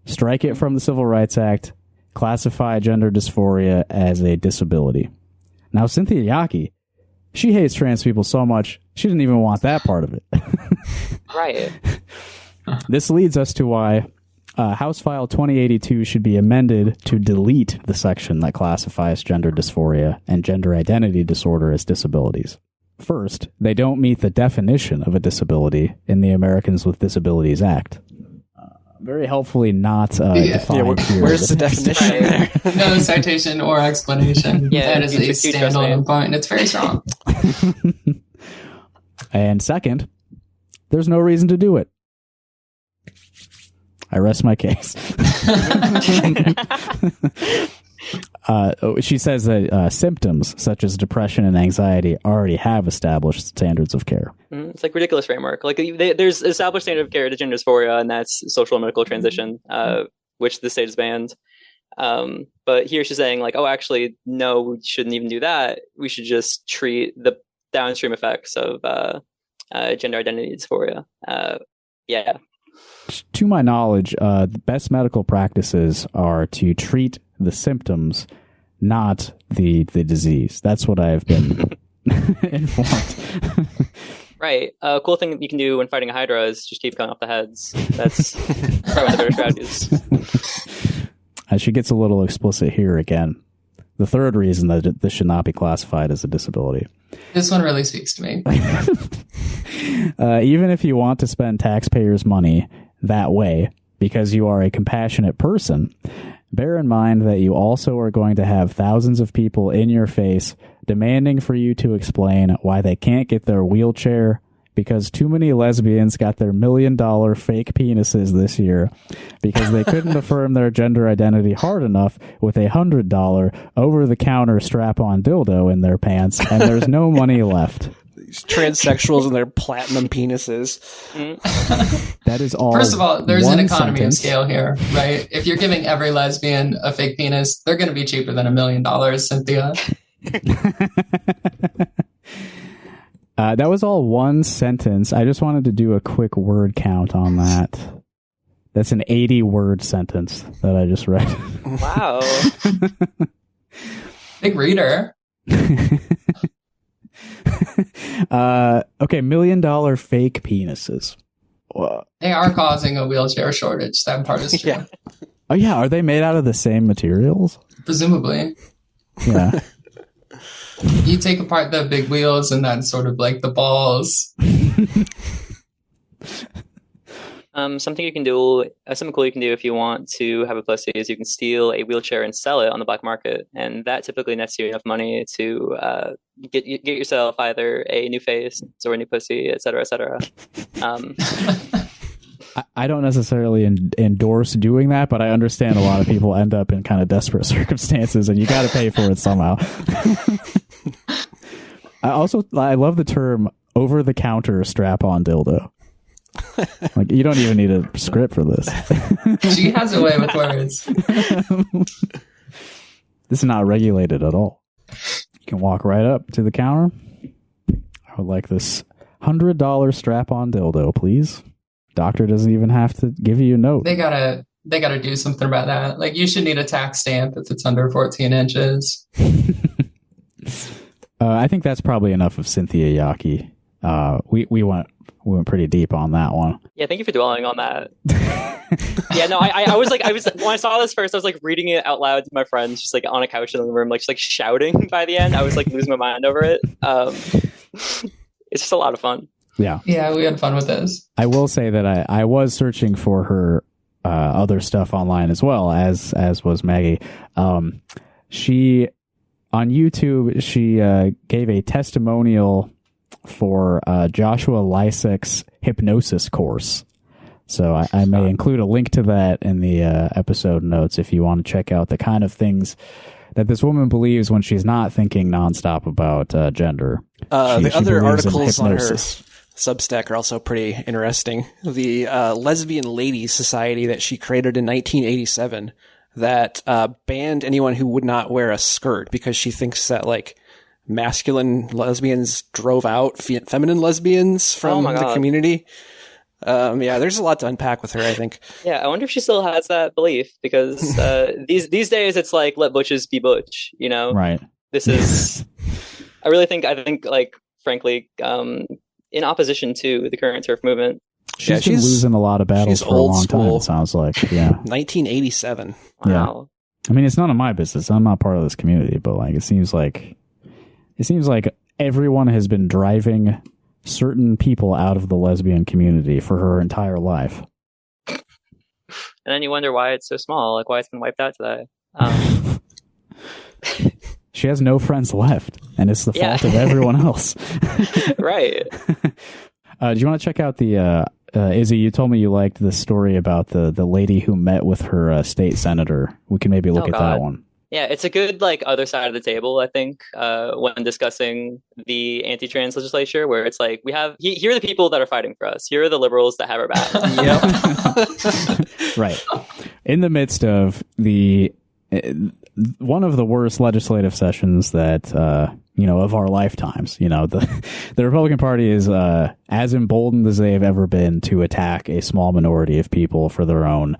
Strike it from the Civil Rights Act, classify gender dysphoria as a disability. Now, Cynthia Yaki, she hates trans people so much, she didn't even want that part of it. Right. This leads us to why House File 2082 should be amended to delete the section that classifies gender dysphoria and gender identity disorder as disabilities. First, they don't meet the definition of a disability in the Americans with Disabilities Act. Very helpfully not defined here. Where's the definition there? No citation or explanation. Yeah, that is a standalone point, and it's very strong. And second, there's no reason to do it. I rest my case. She says that symptoms such as depression and anxiety already have established standards of care. It's like ridiculous framework. Like there's established standard of care to gender dysphoria, and that's social and medical transition. which the state has banned. But here she's saying like, oh, actually, no, we shouldn't even do that. We should just treat the downstream effects of gender identity dysphoria. Yeah. To my knowledge, the best medical practices are to treat the symptoms, not the disease. That's what I've been informed. Right. A cool thing you can do when fighting a Hydra is just keep cutting off the heads. That's probably one of the better strategies. She gets a little explicit here again. The third reason that this should not be classified as a disability. This one really speaks to me. Even if you want to spend taxpayers' money that way because you are a compassionate person, bear in mind that you also are going to have thousands of people in your face demanding for you to explain why they can't get their wheelchair because too many lesbians got their $1 million fake penises this year because they couldn't affirm their gender identity hard enough with a $100 over-the-counter strap-on dildo in their pants, and there's no money left. These transsexuals and their platinum penises. That is all. First of all, there's an economy sentence. of scale here, right? If you're giving every lesbian a fake penis, they're going to be cheaper than $1 million, Cynthia. That was all one sentence. I just wanted to do a quick word count on that. That's an 80-word sentence that I just read. Wow. Big reader. Okay, $1 million fake penises. They are causing a wheelchair shortage. That part is true. Yeah. Oh yeah, are they made out of the same materials? Presumably. Yeah. You take apart the big wheels and then sort of like the balls. Something you can do, something cool you can do if you want to have a pussy is you can steal a wheelchair and sell it on the black market, and that typically nets you enough money to get yourself either a new face or a new pussy, et cetera, et cetera. I don't necessarily endorse doing that, but I understand a lot of people end up in kind of desperate circumstances, and you got to pay for it somehow. I love the term over-the-counter strap-on dildo. Like, you don't even need a script for this. She has a way with words. This is not regulated at all. You can walk right up to the counter. I would like this $100 strap-on dildo, please. Doctor doesn't even have to give you a note. They gotta do something about that. Like, you should need a tax stamp if it's under 14 inches. I think that's probably enough of Cynthia Yaki. We went pretty deep on that one. Yeah, thank you for dwelling on that. Yeah, no, I was when I saw this first, I was like reading it out loud to my friends, just like on a couch in the room, like just like shouting by the end. I was like losing my mind over it. It's just a lot of fun. Yeah. Yeah, we had fun with this. I will say that I was searching for her other stuff online as well, as was Maggie. She, on YouTube, she gave a testimonial for Joshua Lysek's hypnosis course. So I may include a link to that in the episode notes if you want to check out the kind of things that this woman believes when she's not thinking nonstop about gender. The she other believes in articles on her hypnosis. Substack are also pretty interesting. The Lesbian Ladies Society that she created in 1987 that banned anyone who would not wear a skirt because she thinks that like masculine lesbians drove out feminine lesbians from the community. Yeah, there's a lot to unpack with her, I think. Yeah, I wonder if she still has that belief because these days it's like let butches be butch, you know? Right. This is I think like frankly in opposition to the current turf movement. She's been losing a lot of battles for a long time, it sounds like. Yeah. 1987. Wow. Yeah. I mean, it's none of my business. I'm not part of this community, but like it seems like everyone has been driving certain people out of the lesbian community for her entire life. And then you wonder why it's so small, like why it's been wiped out today. She has no friends left, and it's the fault of everyone else. Right. Do you want to check out the Izzy? You told me you liked the story about the lady who met with her state senator. We can maybe look at that one. Yeah, it's a good like other side of the table, I think, when discussing the anti-trans legislature, where it's like we have here are the people that are fighting for us. Here are the liberals that have our back. Yep. Right. in the midst of the one of the worst legislative sessions that of our lifetimes. The Republican Party is as emboldened as they have ever been to attack a small minority of people for their own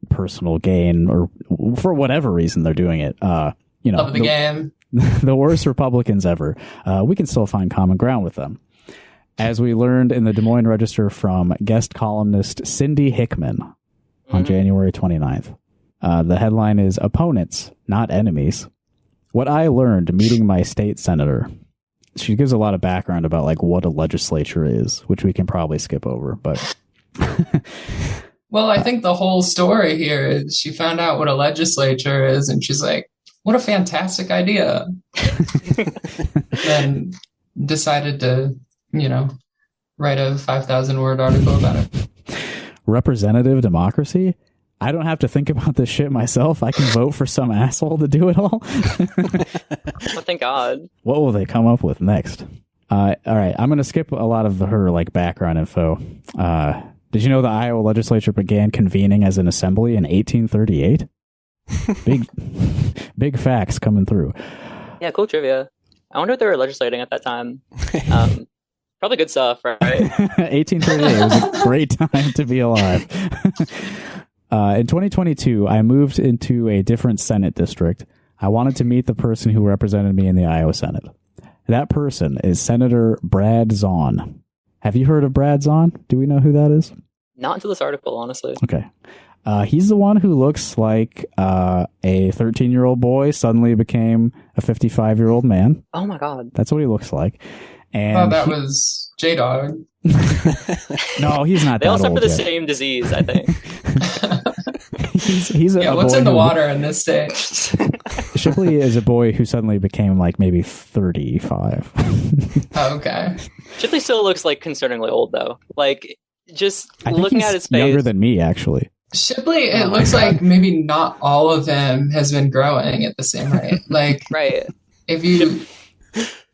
personal gain or for whatever reason they're doing it. Love the game. The worst Republicans ever. We can still find common ground with them. As we learned in the Des Moines Register from guest columnist Cindy Hickman on January 29th. The headline is Opponents, Not Enemies. What I learned meeting my state senator. She gives a lot of background about like what a legislature is, which we can probably skip over, but well, I think the whole story here is she found out what a legislature is and she's like, what a fantastic idea. Then decided to, write a 5,000 word article about it. Representative democracy? I don't have to think about this shit myself. I can vote for some asshole to do it all. Well, thank God. What will they come up with next? All right, I'm going to skip a lot of her background info. Did you know the Iowa legislature began convening as an assembly in 1838? Big facts coming through. Yeah, cool trivia. I wonder what they were legislating at that time. Probably good stuff, right? 1838 was a great time to be alive. In 2022, I moved into a different Senate district. I wanted to meet the person who represented me in the Iowa Senate. That person is Senator Brad Zahn. Have you heard of Brad Zahn? Do we know who that is? Not until this article, honestly. Okay. He's the one who looks like a 13-year-old boy suddenly became a 55-year-old man. Oh, my God. That's what he looks like. And that was J-Dog. No, he's not. They all suffer the yet. Same disease, I think. he's a what's boy in the water in this state? Shipley is a boy who suddenly became like maybe 35. Oh, okay. Shipley still looks like concerningly old, though. Like, just I think looking he's at his face. younger than me, actually. Shipley, it looks like maybe not all of him has been growing at the same rate. Like, right. If you,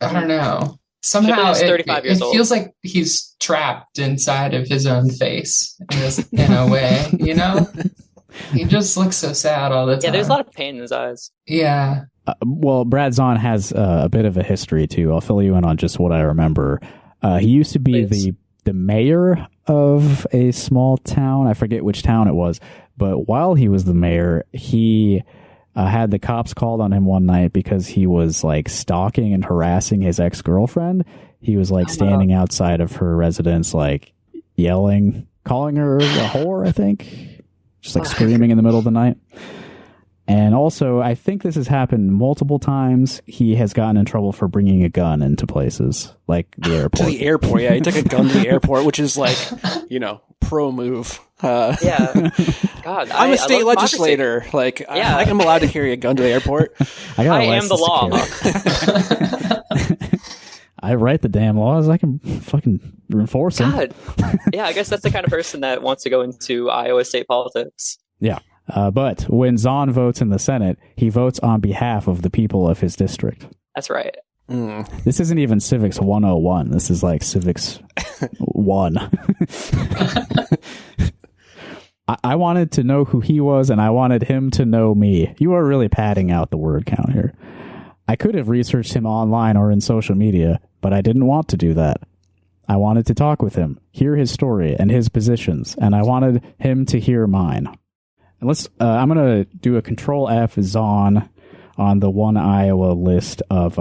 I don't know. Somehow it feels like he's trapped inside of his own face in a way, He just looks so sad all the time. Yeah, there's a lot of pain in his eyes. Yeah. Well, Brad Zahn has a bit of a history, too. I'll fill you in on just what I remember. He used to be the mayor of a small town. I forget which town it was. But while he was the mayor, he had the cops called on him one night because he was like stalking and harassing his ex-girlfriend. He was like standing outside of her residence, like yelling, calling her a whore, I think. Just like screaming in the middle of the night. And also, I think this has happened multiple times. He has gotten in trouble for bringing a gun into places like the airport. To the airport, yeah. He took a gun to the airport, which is like, pro move. Yeah. God, I'm a state legislator. Like, yeah. I'm allowed to carry a gun to the airport. I am the law. I write the damn laws. I can fucking enforce them. God. Yeah, I guess that's the kind of person that wants to go into Iowa state politics. Yeah. But when Zahn votes in the Senate, he votes on behalf of the people of his district. That's right. This isn't even Civics 101. This is like Civics 1. I wanted to know who he was, and I wanted him to know me. You are really padding out the word count here. I could have researched him online or in social media, but I didn't want to do that. I wanted to talk with him, hear his story and his positions, and I wanted him to hear mine. And I'm going to do a Control F Zahn on the One Iowa list of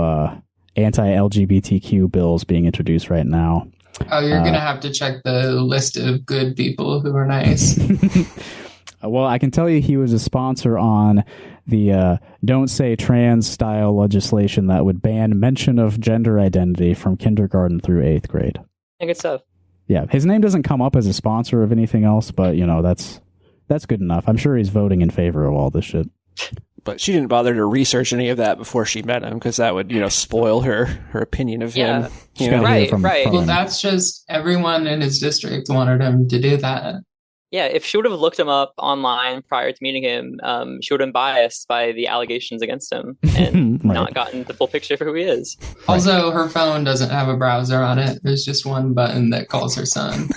anti-LGBTQ bills being introduced right now. Oh, you're going to have to check the list of good people who are nice. Well, I can tell you he was a sponsor on the Don't Say Trans style legislation that would ban mention of gender identity from kindergarten through 8th grade. Yeah, good stuff. Yeah, his name doesn't come up as a sponsor of anything else, but, that's good enough. I'm sure he's voting in favor of all this shit. But she didn't bother to research any of that before she met him, because that would, spoil her opinion of him. Right. Well, that's just everyone in his district wanted him to do that. Yeah, if she would have looked him up online prior to meeting him, she would have been biased by the allegations against him and not gotten the full picture for who he is. Also, her phone doesn't have a browser on it. There's just one button that calls her son.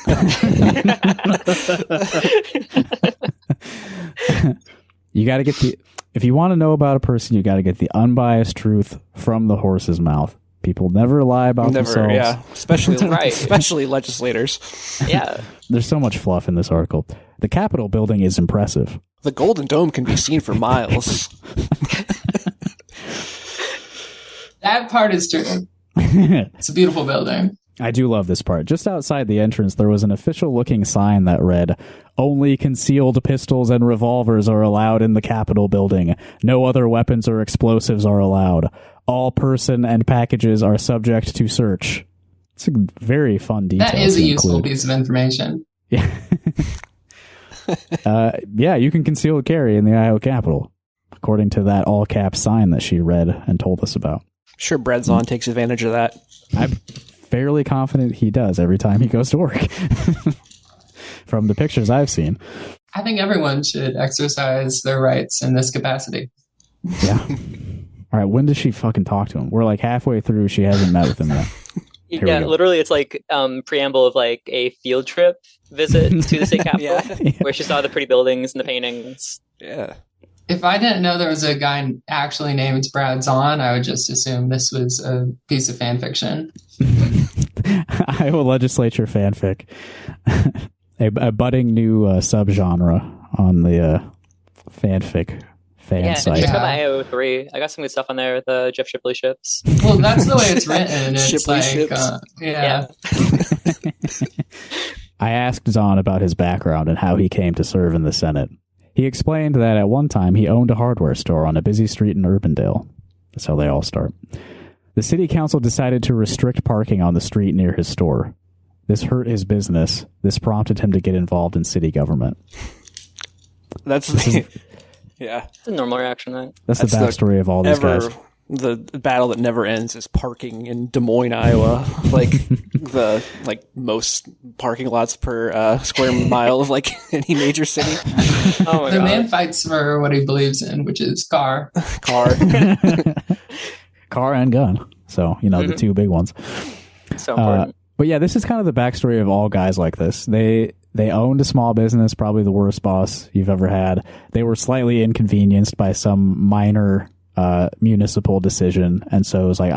You got to get if you want to know about a person, you got to get the unbiased truth from the horse's mouth. People never lie about themselves. Yeah, especially Right. especially legislators. Yeah. There's so much fluff in this article. The Capitol building is impressive. The Golden Dome can be seen for miles. That part is true. It's a beautiful building. I do love this part. Just outside the entrance, there was an official-looking sign that read, "Only concealed pistols and revolvers are allowed in the Capitol building. No other weapons or explosives are allowed. All person and packages are subject to search." It's a very fun detail. That is a to useful include. piece of information. Yeah. Yeah, you can conceal carry in the Iowa Capitol, according to that all-caps sign that she read and told us about. Sure, Brad Zahn takes advantage of that. I'm fairly confident he does every time he goes to work. From the pictures I've seen. I think everyone should exercise their rights in this capacity. Yeah. All right, when does she fucking talk to him? We're like halfway through. She hasn't met with him yet. Here we Yeah, go. literally, it's like preamble of like a field trip visit to the state capitol, Yeah. where she saw the pretty buildings and the paintings. Yeah. If I didn't know there was a guy actually named Brad Zahn, I would just assume this was a piece of fan fiction. Iowa legislature fanfic. a budding new subgenre on the fanfic fan Yeah, site. check out Yeah. my IO3. I got some good stuff on there with Jeff Shipley ships. Well, that's the way it's written. It's Shipley like, ships. yeah. I asked Zahn about his background and how he came to serve in the Senate. He explained that at one time he owned a hardware store on a busy street in Urbandale. That's how they all start. The city council decided to restrict parking on the street near his store. This hurt his business. This prompted him to get involved in city government. That's yeah. It's a normal reaction, right? That's That's the the backstory of all these guys. The battle that never ends is parking in Des Moines, Iowa. Like the most parking lots per square mile of like any major city. Oh my The god. man fights for what he believes in, which is car. Car. Car and gun. So, the two big ones. So important. But yeah, this is kind of the backstory of all guys like this. They owned a small business, probably the worst boss you've ever had. They were slightly inconvenienced by some minor municipal decision, and so it was like,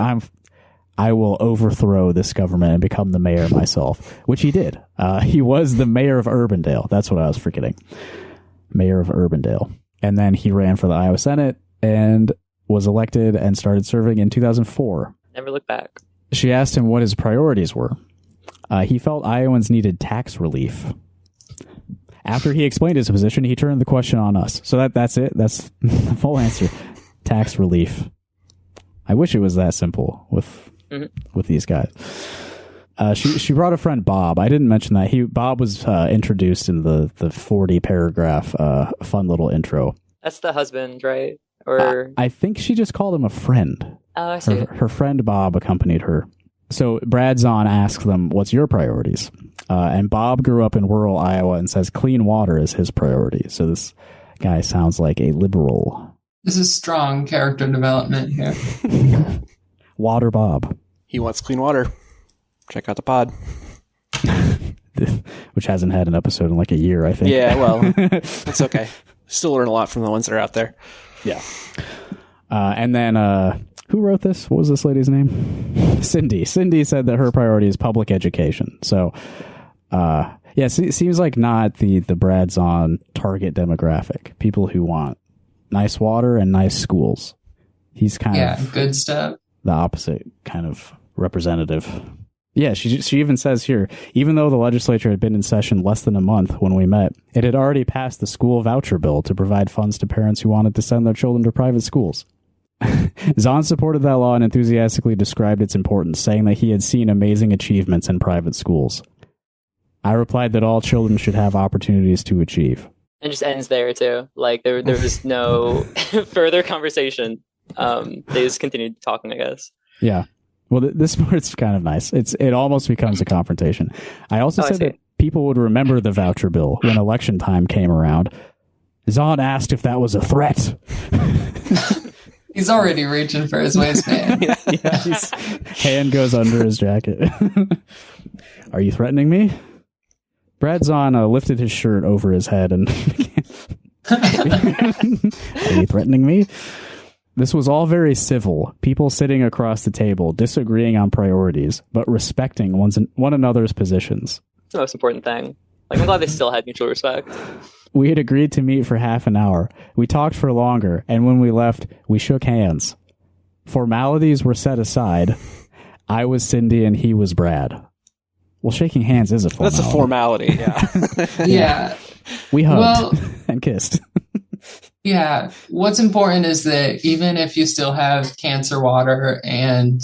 I will overthrow this government and become the mayor myself, which he did. He was the mayor of Urbandale. That's what I was forgetting. Mayor of Urbandale. And then he ran for the Iowa Senate and was elected and started serving in 2004. Never look back. She asked him what his priorities were. He felt Iowans needed tax relief. After he explained his position, he turned the question on us. So that's it. That's the full answer. Tax relief. I wish it was that simple with these guys. She brought a friend, Bob. I didn't mention that. Bob was introduced in the 40 paragraph fun little intro. That's the husband, right? Or I think she just called him a friend. oh, I see. Her friend Bob accompanied her. So Brad Zahn asks them, "What's your priorities?" And Bob grew up in rural Iowa and says clean water is his priority. So this guy sounds like a liberal. This is strong character development here. Water Bob. He wants clean water. Check out the pod. Which hasn't had an episode in like a year, I think. Yeah, well, that's okay. Still learn a lot from the ones that are out there. Yeah. And then, who wrote this? What was this lady's name? Cindy. Cindy said that her priority is public education. So, yeah, it seems like not the Brad Zahn target demographic. People who want nice water and nice schools. He's kind of good stuff. the opposite kind of representative. Yeah, she even says here, even though the legislature had been in session less than a month when we met, it had already passed the school voucher bill to provide funds to parents who wanted to send their children to private schools. Zahn supported that law and enthusiastically described its importance, saying that he had seen amazing achievements in private schools. I replied that all children should have opportunities to achieve. And just ends there too. Like there was no further conversation. They just continued talking, I guess. Yeah. Well, this part's kind of nice. It almost becomes a confrontation. I also said that people would remember the voucher bill when election time came around. Zahn asked if that was a threat. He's already reaching for his waistband. Yeah, his hand goes under his jacket. Are you threatening me? Brad Zahn lifted his shirt over his head and Are you threatening me? This was all very civil, people sitting across the table, disagreeing on priorities, but respecting one another's positions. It's the most important thing. Like, I'm glad they still had mutual respect. We had agreed to meet for half an hour. We talked for longer, and when we left, we shook hands. Formalities were set aside. I was Cindy and he was Brad. Well, shaking hands is a formality. That's a formality, yeah. Yeah. We hugged and kissed. Yeah. What's important is that even if you still have cancer water and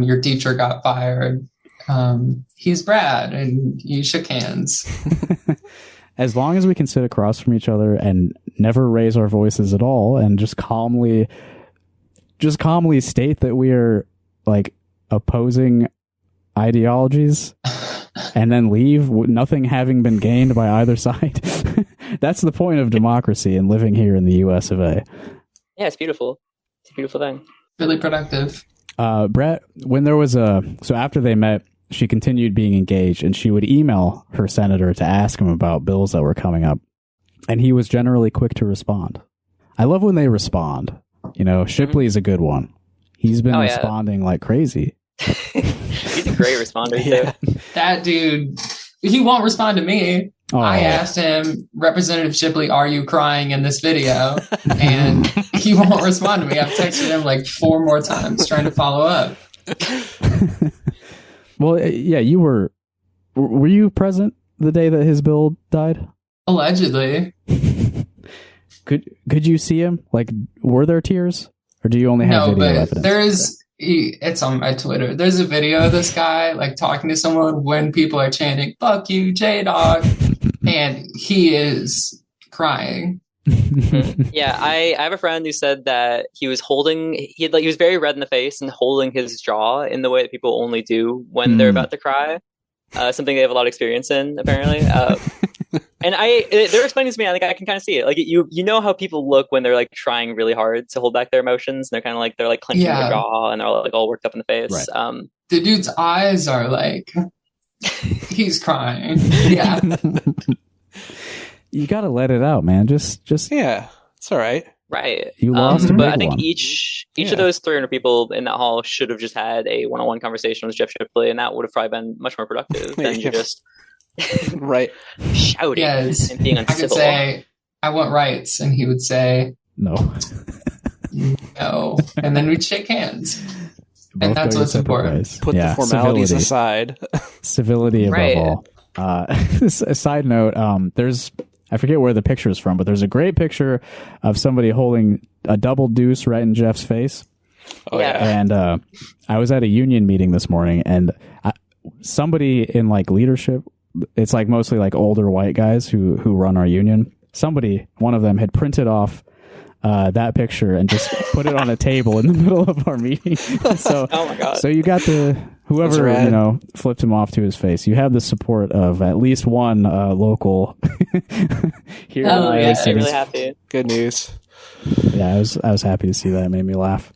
your teacher got fired, he's Brad and you shook hands. As long as we can sit across from each other and never raise our voices at all and just calmly state that we are like opposing ideologies and then leave, nothing having been gained by either side. That's the point of democracy and living here in the US of A. Yeah, it's beautiful. It's a beautiful thing. Really productive. Brett, when there was so after they met, she continued being engaged and she would email her senator to ask him about bills that were coming up. And he was generally quick to respond. I love when they respond. You know, Shipley is a good one. He's been responding like crazy. He's a great responder, too. That dude, he won't respond to me. Oh. I asked him, Representative Shipley, are you crying in this video? And he won't respond to me. I've texted him like 4 more times trying to follow up. Well, yeah, were you present the day that his bill died? Allegedly. Could you see him? Like, were there tears? Or do you only have video evidence? There is, it's on my Twitter. There's a video of this guy, like, talking to someone when people are chanting, fuck you, J-Dog. And he is crying. Yeah, I have a friend who said that he was very red in the face and holding his jaw in the way that people only do when they're about to cry. Something they have a lot of experience in, apparently. And they're explaining to me, I think I can kind of see it. Like, you know how people look when they're like trying really hard to hold back their emotions. And they're kind of like, they're like clenching their jaw and they're like all worked up in the face. Right. The dude's eyes are like, he's crying. Yeah. You got to let it out, man. Just yeah, it's all right. Right. You lost a big but I think one. each of those 300 people in that hall should have just had a one-on-one conversation with Jeff Shipley, and that would have probably been much more productive than you just right shouting and being uncivil. I could say, I want rights, and he would say, no. No. And then we'd shake hands. Both and that's what's important. Ways. Put the formalities civility. aside. Civility above all. A side note, I forget where the picture is from, but there's a great picture of somebody holding a double deuce right in Jeff's face. Oh, yeah. And I was at a union meeting this morning, and somebody in like leadership, it's like mostly like older white guys who run our union. One of them had printed off that picture and just put it on a table in the middle of our meeting. So, oh my God. So you got whoever flipped him off to his face. You have the support of at least one local here. Oh yeah, I'm really happy. Good news. Yeah, I was happy to see that. It made me laugh.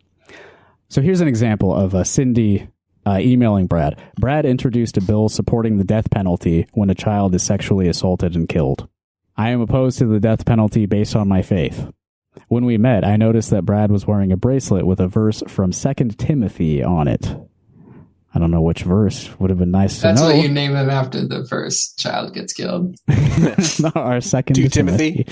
So here's an example of Cindy emailing Brad. Brad introduced a bill supporting the death penalty when a child is sexually assaulted and killed. I am opposed to the death penalty based on my faith. When we met, I noticed that Brad was wearing a bracelet with a verse from 2 Timothy on it. I don't know which verse. Would have been nice to know. That's what you name him after the first child gets killed. No, our second Timothy.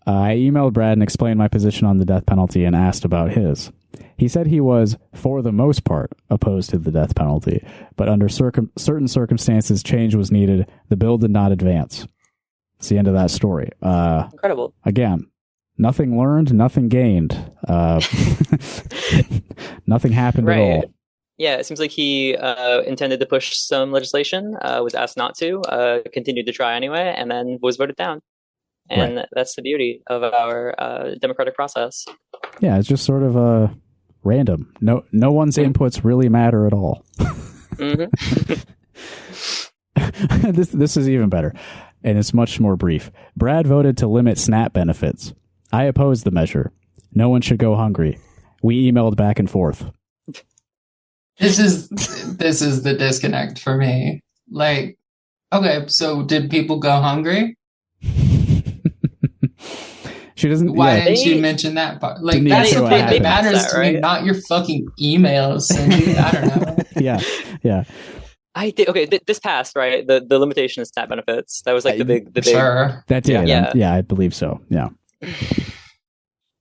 I emailed Brad and explained my position on the death penalty and asked about his. He said he was, for the most part, opposed to the death penalty, but under certain circumstances, change was needed. The bill did not advance. It's the end of that story. Incredible. Again, nothing learned, nothing gained. Nothing happened at all. Yeah, it seems like he intended to push some legislation, was asked not to, continued to try anyway, and then was voted down. And that's the beauty of our democratic process. Yeah, it's just sort of random. No one's inputs really matter at all. Mm-hmm. This is even better, and it's much more brief. Brad voted to limit SNAP benefits. I opposed the measure. No one should go hungry. We emailed back and forth. This is the disconnect for me. Like, okay, so did people go hungry? She doesn't. Why yeah, didn't you mention that part? Like, Didn't that's answer the what thing that happened. matters That, to right? me, not your fucking emails, Cindy. I don't know. yeah. I did. Okay, this passed, right? The limitation of SNAP benefits. That was like the big. Sure. That did. Yeah. I believe so. Yeah.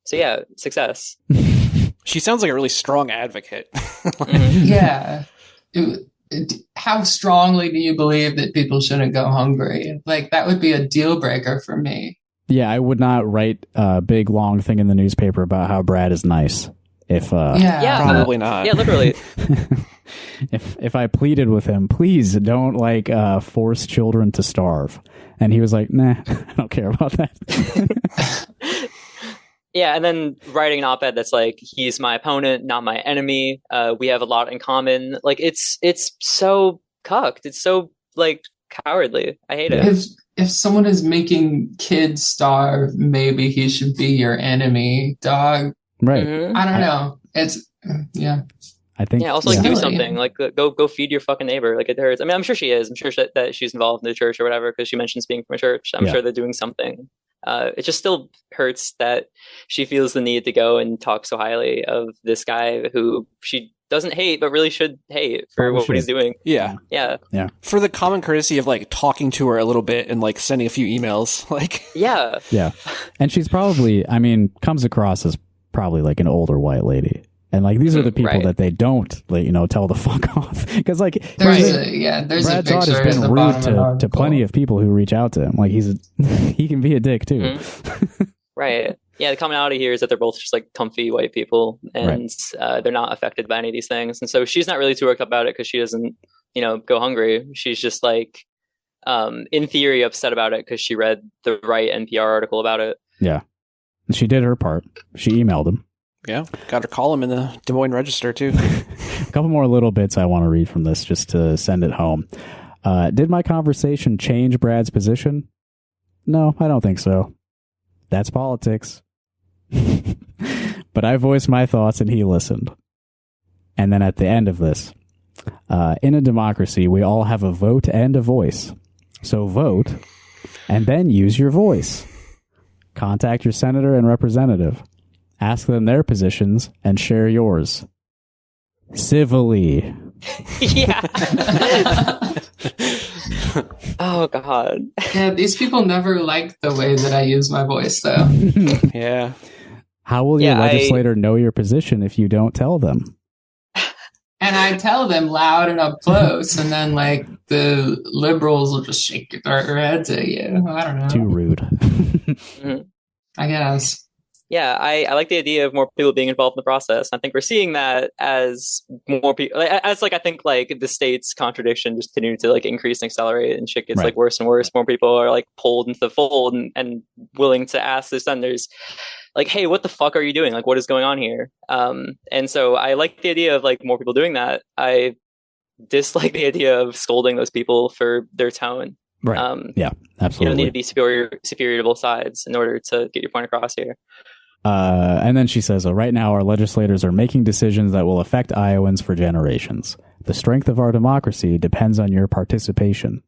So yeah, success. She sounds like a really strong advocate. Yeah. How strongly do you believe that people shouldn't go hungry? Like, that would be a deal breaker for me. Yeah, I would not write a big long thing in the newspaper about how Brad is nice. If Yeah. Probably not. Yeah, literally. if I pleaded with him, please don't force children to starve, and he was like, nah, I don't care about that. Yeah, and then writing an op-ed that's like, he's my opponent, not my enemy. We have a lot in common. Like, it's so cucked. It's so like cowardly. I hate it. If someone is making kids starve, maybe he should be your enemy, dog. Right. Mhm. I don't know. It's yeah. I think. Yeah, also like Yeah. do something. Like go feed your fucking neighbor. Like, it hurts. I mean, I'm sure she is. I'm sure that she's involved in the church or whatever, because she mentions being from a church. I'm Yeah. sure they're doing something. It just still hurts that she feels the need to go and talk so highly of this guy who she doesn't hate, but really should hate for Probably what he's should. doing. Yeah. Yeah. For the common courtesy of like talking to her a little bit and like sending a few emails. Like, Yeah. Yeah, and she's probably, I mean, comes across as probably like an older white lady. And like these are the people Right. that they don't, tell the fuck off, because like There's Brad a Todd picture has at been the rude bottom of the to article. plenty of people who reach out to him. Like he can be a dick too. Mhm. Right. Yeah, the commonality here is that they're both just like comfy white people, and they're not affected by any of these things. And so she's not really too worked up about it because she doesn't, go hungry. She's just like, in theory, upset about it because she read the right NPR article about it. Yeah, she did her part. She emailed him. yeah, got her column in the Des Moines Register too. A couple more little bits I want to read from this just to send it home. Did my conversation change Brad's position? No, I don't think so. That's politics. But I voiced my thoughts and he listened. And then at the end of this, in a democracy, we all have a vote and a voice. So vote and then use your voice. Contact your senator and representative. Ask them their positions and share yours. Civilly. Yeah. Oh God. Yeah, these people never liked the way that I use my voice, though. Yeah. How will your Yeah, legislator know your position if you don't tell them? And I tell them loud and up close, and then like the liberals will just shake their heads at you. I don't know. Too rude. I guess. Yeah, I like the idea of more people being involved in the process. I think we're seeing that as more people, as like I think like the state's contradiction just continue to like increase and accelerate, and shit gets Right. like worse and worse. More people are like pulled into the fold and willing to ask their senators, like, hey, what the fuck are you doing? Like, what is going on here? And so I like the idea of like more people doing that. I dislike the idea of scolding those people for their tone. Right. Yeah, You don't absolutely. need to be superior to both sides in order to get your point across here. And then she says, right now our legislators are making decisions that will affect Iowans for generations. The strength of our democracy depends on your participation.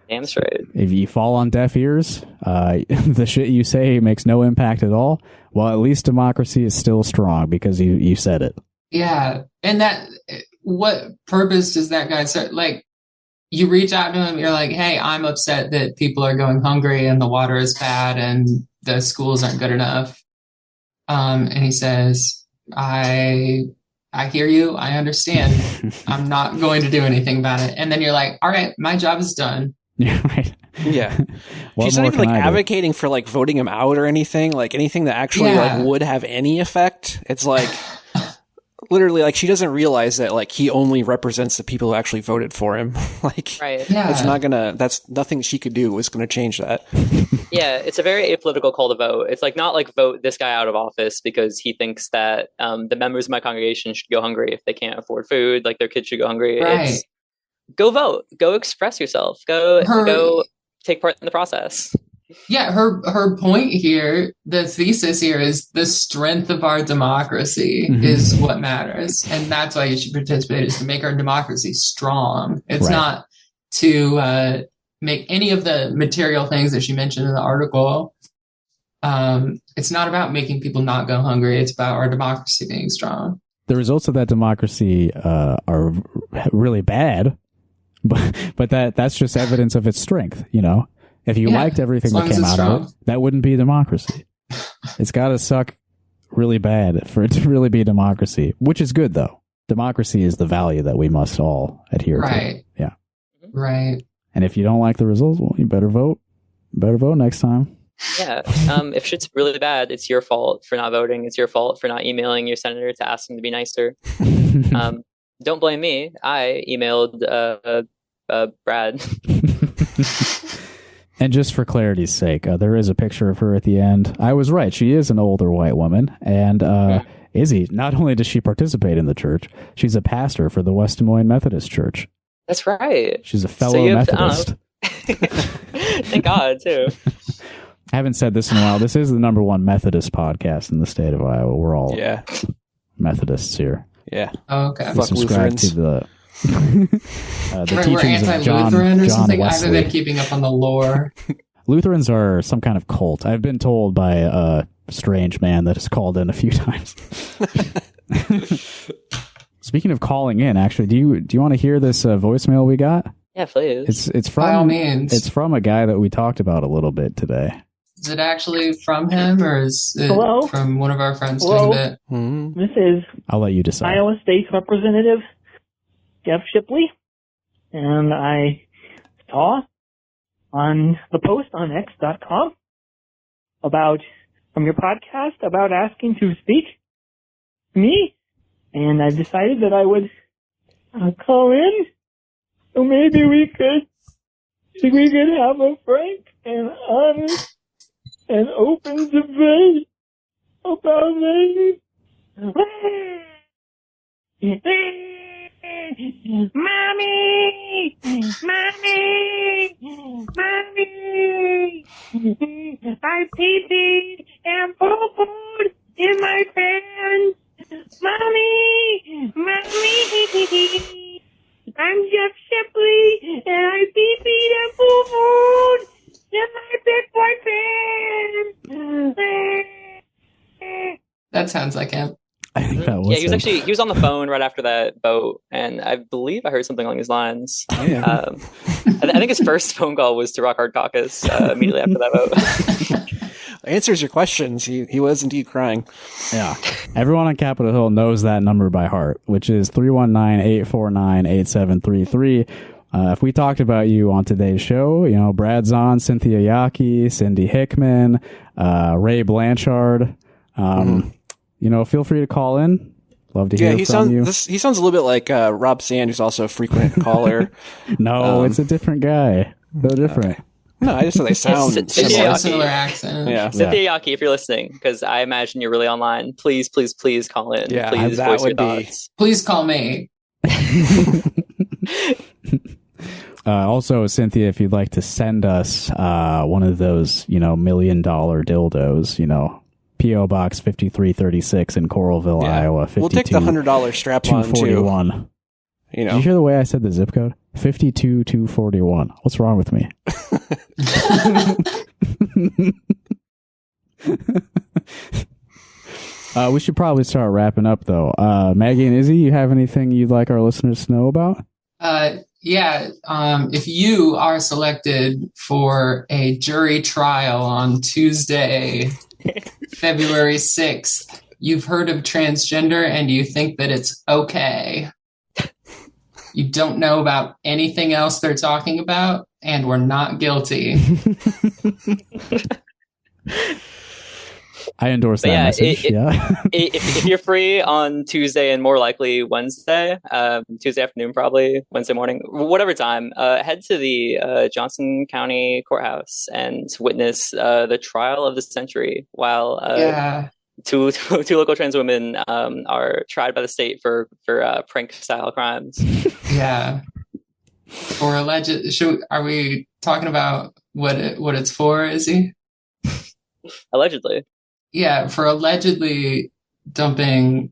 Damn straight. If you fall on deaf ears, the shit you say makes no impact at all, well, at least democracy is still strong because you said it. Yeah, and that what purpose does that guy serve? Like, you reach out to him, you're like, hey, I'm upset that people are going hungry and the water is bad and the schools aren't good enough. And he says, I hear you, I understand. I'm not going to do anything about it. And then you're like, all right, my job is done. Yeah, right. Yeah. What She's not more even can like I do? advocating for like voting him out or anything, like anything that actually Yeah. like would have any effect. It's like literally like she doesn't realize that like he only represents the people who actually voted for him. Like Right. Yeah. it's not gonna, that's nothing she could do is gonna change that. Yeah, it's a very apolitical call to vote. It's like not like vote this guy out of office because he thinks that the members of my congregation should go hungry if they can't afford food, like their kids should go hungry. Right. It's go vote, go express yourself, go take part in the process. Yeah, her point here, the thesis here is the strength of our democracy Mhm. is what matters. And that's why you should participate, is to make our democracy strong. It's Right. not to make any of the material things that she mentioned in the article it's not about making people not go hungry. It's about our democracy being strong. The results of that democracy are really bad, but that's just evidence of its strength. You know, if you liked everything that came out of it, that wouldn't be democracy. It's got to suck really bad for it to really be democracy, which is good though. Democracy is the value that we must all adhere to. Yeah. Right. And if you don't like the results, well, you better vote. Better vote next time. Yeah. If shit's really bad, it's your fault for not voting. It's your fault for not emailing your senator to ask him to be nicer. Don't blame me. I emailed Brad. And just for clarity's sake, there is a picture of her at the end. I was right. She is an older white woman. And Izzy, not only does she participate in the church, she's a pastor for the West Des Moines Methodist Church. That's right. She's a fellow Methodist. Thank God, too. I haven't said this in a while. This is the #1 Methodist podcast in the state of Iowa. We're all Methodists here. Yeah. Oh, okay. We subscribe to the we're anti-Lutheran or something. I haven't been keeping up on the lore. Lutherans are some kind of cult. I've been told by a strange man that has called in a few times. Speaking of calling in, actually, do you want to hear this voicemail we got? Yeah, please. It's from, by all means. It's from a guy that we talked about a little bit today. Is it actually from him, or is it from one of our friends doing that? Mm-hmm. This is I'll let you decide. Iowa State Representative Jeff Shipley, and I saw on the post on X.com from your podcast about asking to speak to me, and I decided that I would call in, so maybe we could have a frank and honest and open debate about this. Mommy! I pee-peed and poo-pooed in my pants. Mommy! I'm Jeff Shipley, and I pee-peed and poo-pooed in my big boy pants. That sounds like him. I think that was he was on the phone right after that vote, and I believe I heard something along his lines. Yeah. I think his first phone call was to Rock Hard Caucus immediately after that vote. Answers your questions. He was indeed crying. Yeah. Everyone on Capitol Hill knows that number by heart, which is 319-849-8733. If we talked about you on today's show, you know, Brad Zahn, Cynthia Yaki, Cindy Hickman, Ray Blanchard, you know, feel free to call in. Love to hear from you. He sounds a little bit like Rob Sand, who's also a frequent caller. No, it's a different guy. They're different. No, I just thought they sound similar accent. Yeah. Cynthia Yaki, if you're listening, because I imagine you're really online, please call in. Yeah, please that voice would your be. thoughts. Please call me. Also, Cynthia, if you'd like to send us one of those, you know, $1 million dildos, you know, P.O. Box 5336 in Coralville, Iowa. We'll take the $100 strap-on too. You know. Did you hear the way I said the zip code? 52241. What's wrong with me? We should probably start wrapping up, though. Maggie and Izzy, you have anything you'd like our listeners to know about? If you are selected for a jury trial on Tuesday, February 6th, you've heard of transgender and you think that it's okay. You don't know about anything else they're talking about, and we're not guilty. I endorse that message. If you're free on Tuesday and more likely Wednesday, Tuesday afternoon probably, Wednesday morning, whatever time, head to the Johnson County Courthouse and witness the trial of the century while two local trans women are tried by the state for prank style crimes. Yeah. For alleged, are we talking about what it's for? Is he? Allegedly. Yeah, for allegedly dumping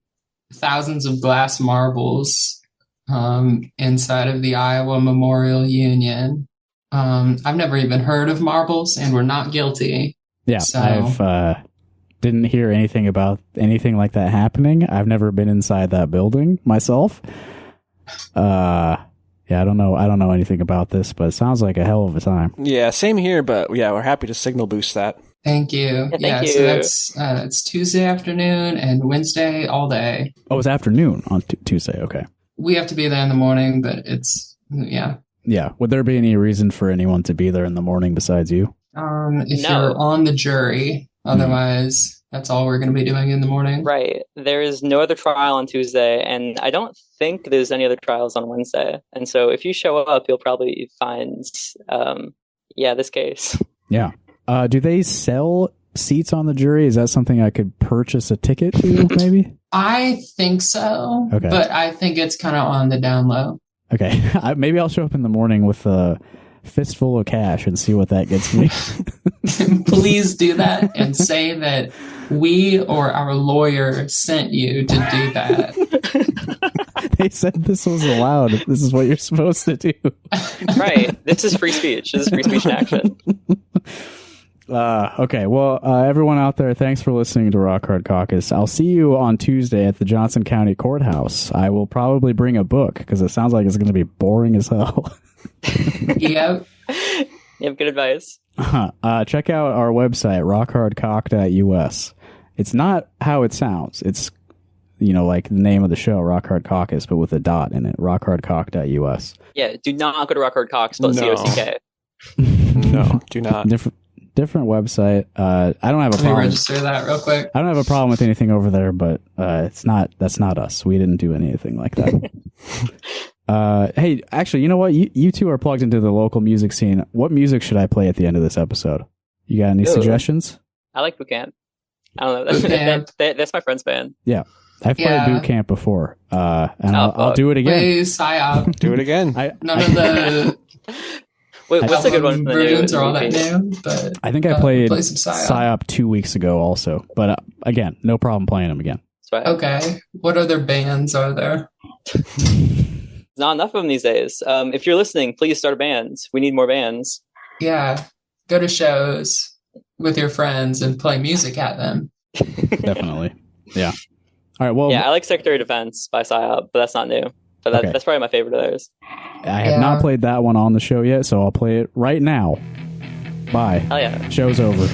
thousands of glass marbles inside of the Iowa Memorial Union. I've never even heard of marbles, and we're not guilty. Yeah, So- I've didn't hear anything about anything like that happening. I've never been inside that building myself. Yeah, I don't know anything about this, but it sounds like a hell of a time. Yeah, same here, but yeah, we're happy to signal boost that. Thank you. Thank you. So that's Tuesday afternoon and Wednesday all day. Oh, it's afternoon on Tuesday. Okay. We have to be there in the morning, but it's, yeah. Yeah. Would there be any reason for anyone to be there in the morning besides you? If No. you're on the jury, otherwise that's all we're going to be doing in the morning. Right. There is no other trial on Tuesday, and I don't think there's any other trials on Wednesday. And so if you show up, you'll probably find, this case. Yeah. Do they sell seats on the jury? Is that something I could purchase a ticket to, maybe? I think so, Okay. but I think it's kind of on the down low. Okay. Maybe I'll show up in the morning with a fistful of cash and see what that gets me. Please do that and say that we or our lawyer sent you to do that. They said this was allowed. This is what you're supposed to do. Right. This is free speech. This is free speech in action. Okay. Well, everyone out there, thanks for listening to Rock Hard Caucus. I'll see you on Tuesday at the Johnson County Courthouse. I will probably bring a book because it sounds like it's going to be boring as hell. Yep. You have good advice. Check out our website, rockhardcock.us. It's not how it sounds. It's, like the name of the show, Rock Hard Caucus, but with a dot in it, rockhardcock.us. Yeah, do not go to Rock Hard Cock, spelled No. C-O-C-K. No, do not. Different website. I don't have a Let me problem. register that real quick. I don't have a problem with anything over there, but that's not us. We didn't do anything like that. Hey, actually, you know what? You two are plugged into the local music scene. What music should I play at the end of this episode? You got any Ooh. suggestions? I like boot camp. I don't know. Boot camp. That's my friend's band. Yeah. I've played Yeah. boot camp before, and Oh, I'll fuck. do it again. Play PSYOP. Do it again. None of the Wait, what's a good one from the new? versions are all that new, but I think I played play some PSYOP. PSYOP 2 weeks ago also, but again, no problem playing them again. Right. Okay. What other bands are there? Not enough of them these days. If you're listening, please start a band. We need more bands. Yeah. Go to shows with your friends and play music at them. Definitely. Yeah. All right. Well, Yeah, I like Secretary of Defense by PSYOP, but that's not new. But Okay. that's probably my favorite of theirs. I have Yeah. not played that one on the show yet, so I'll play it right now. Bye. Hell yeah. Show's over.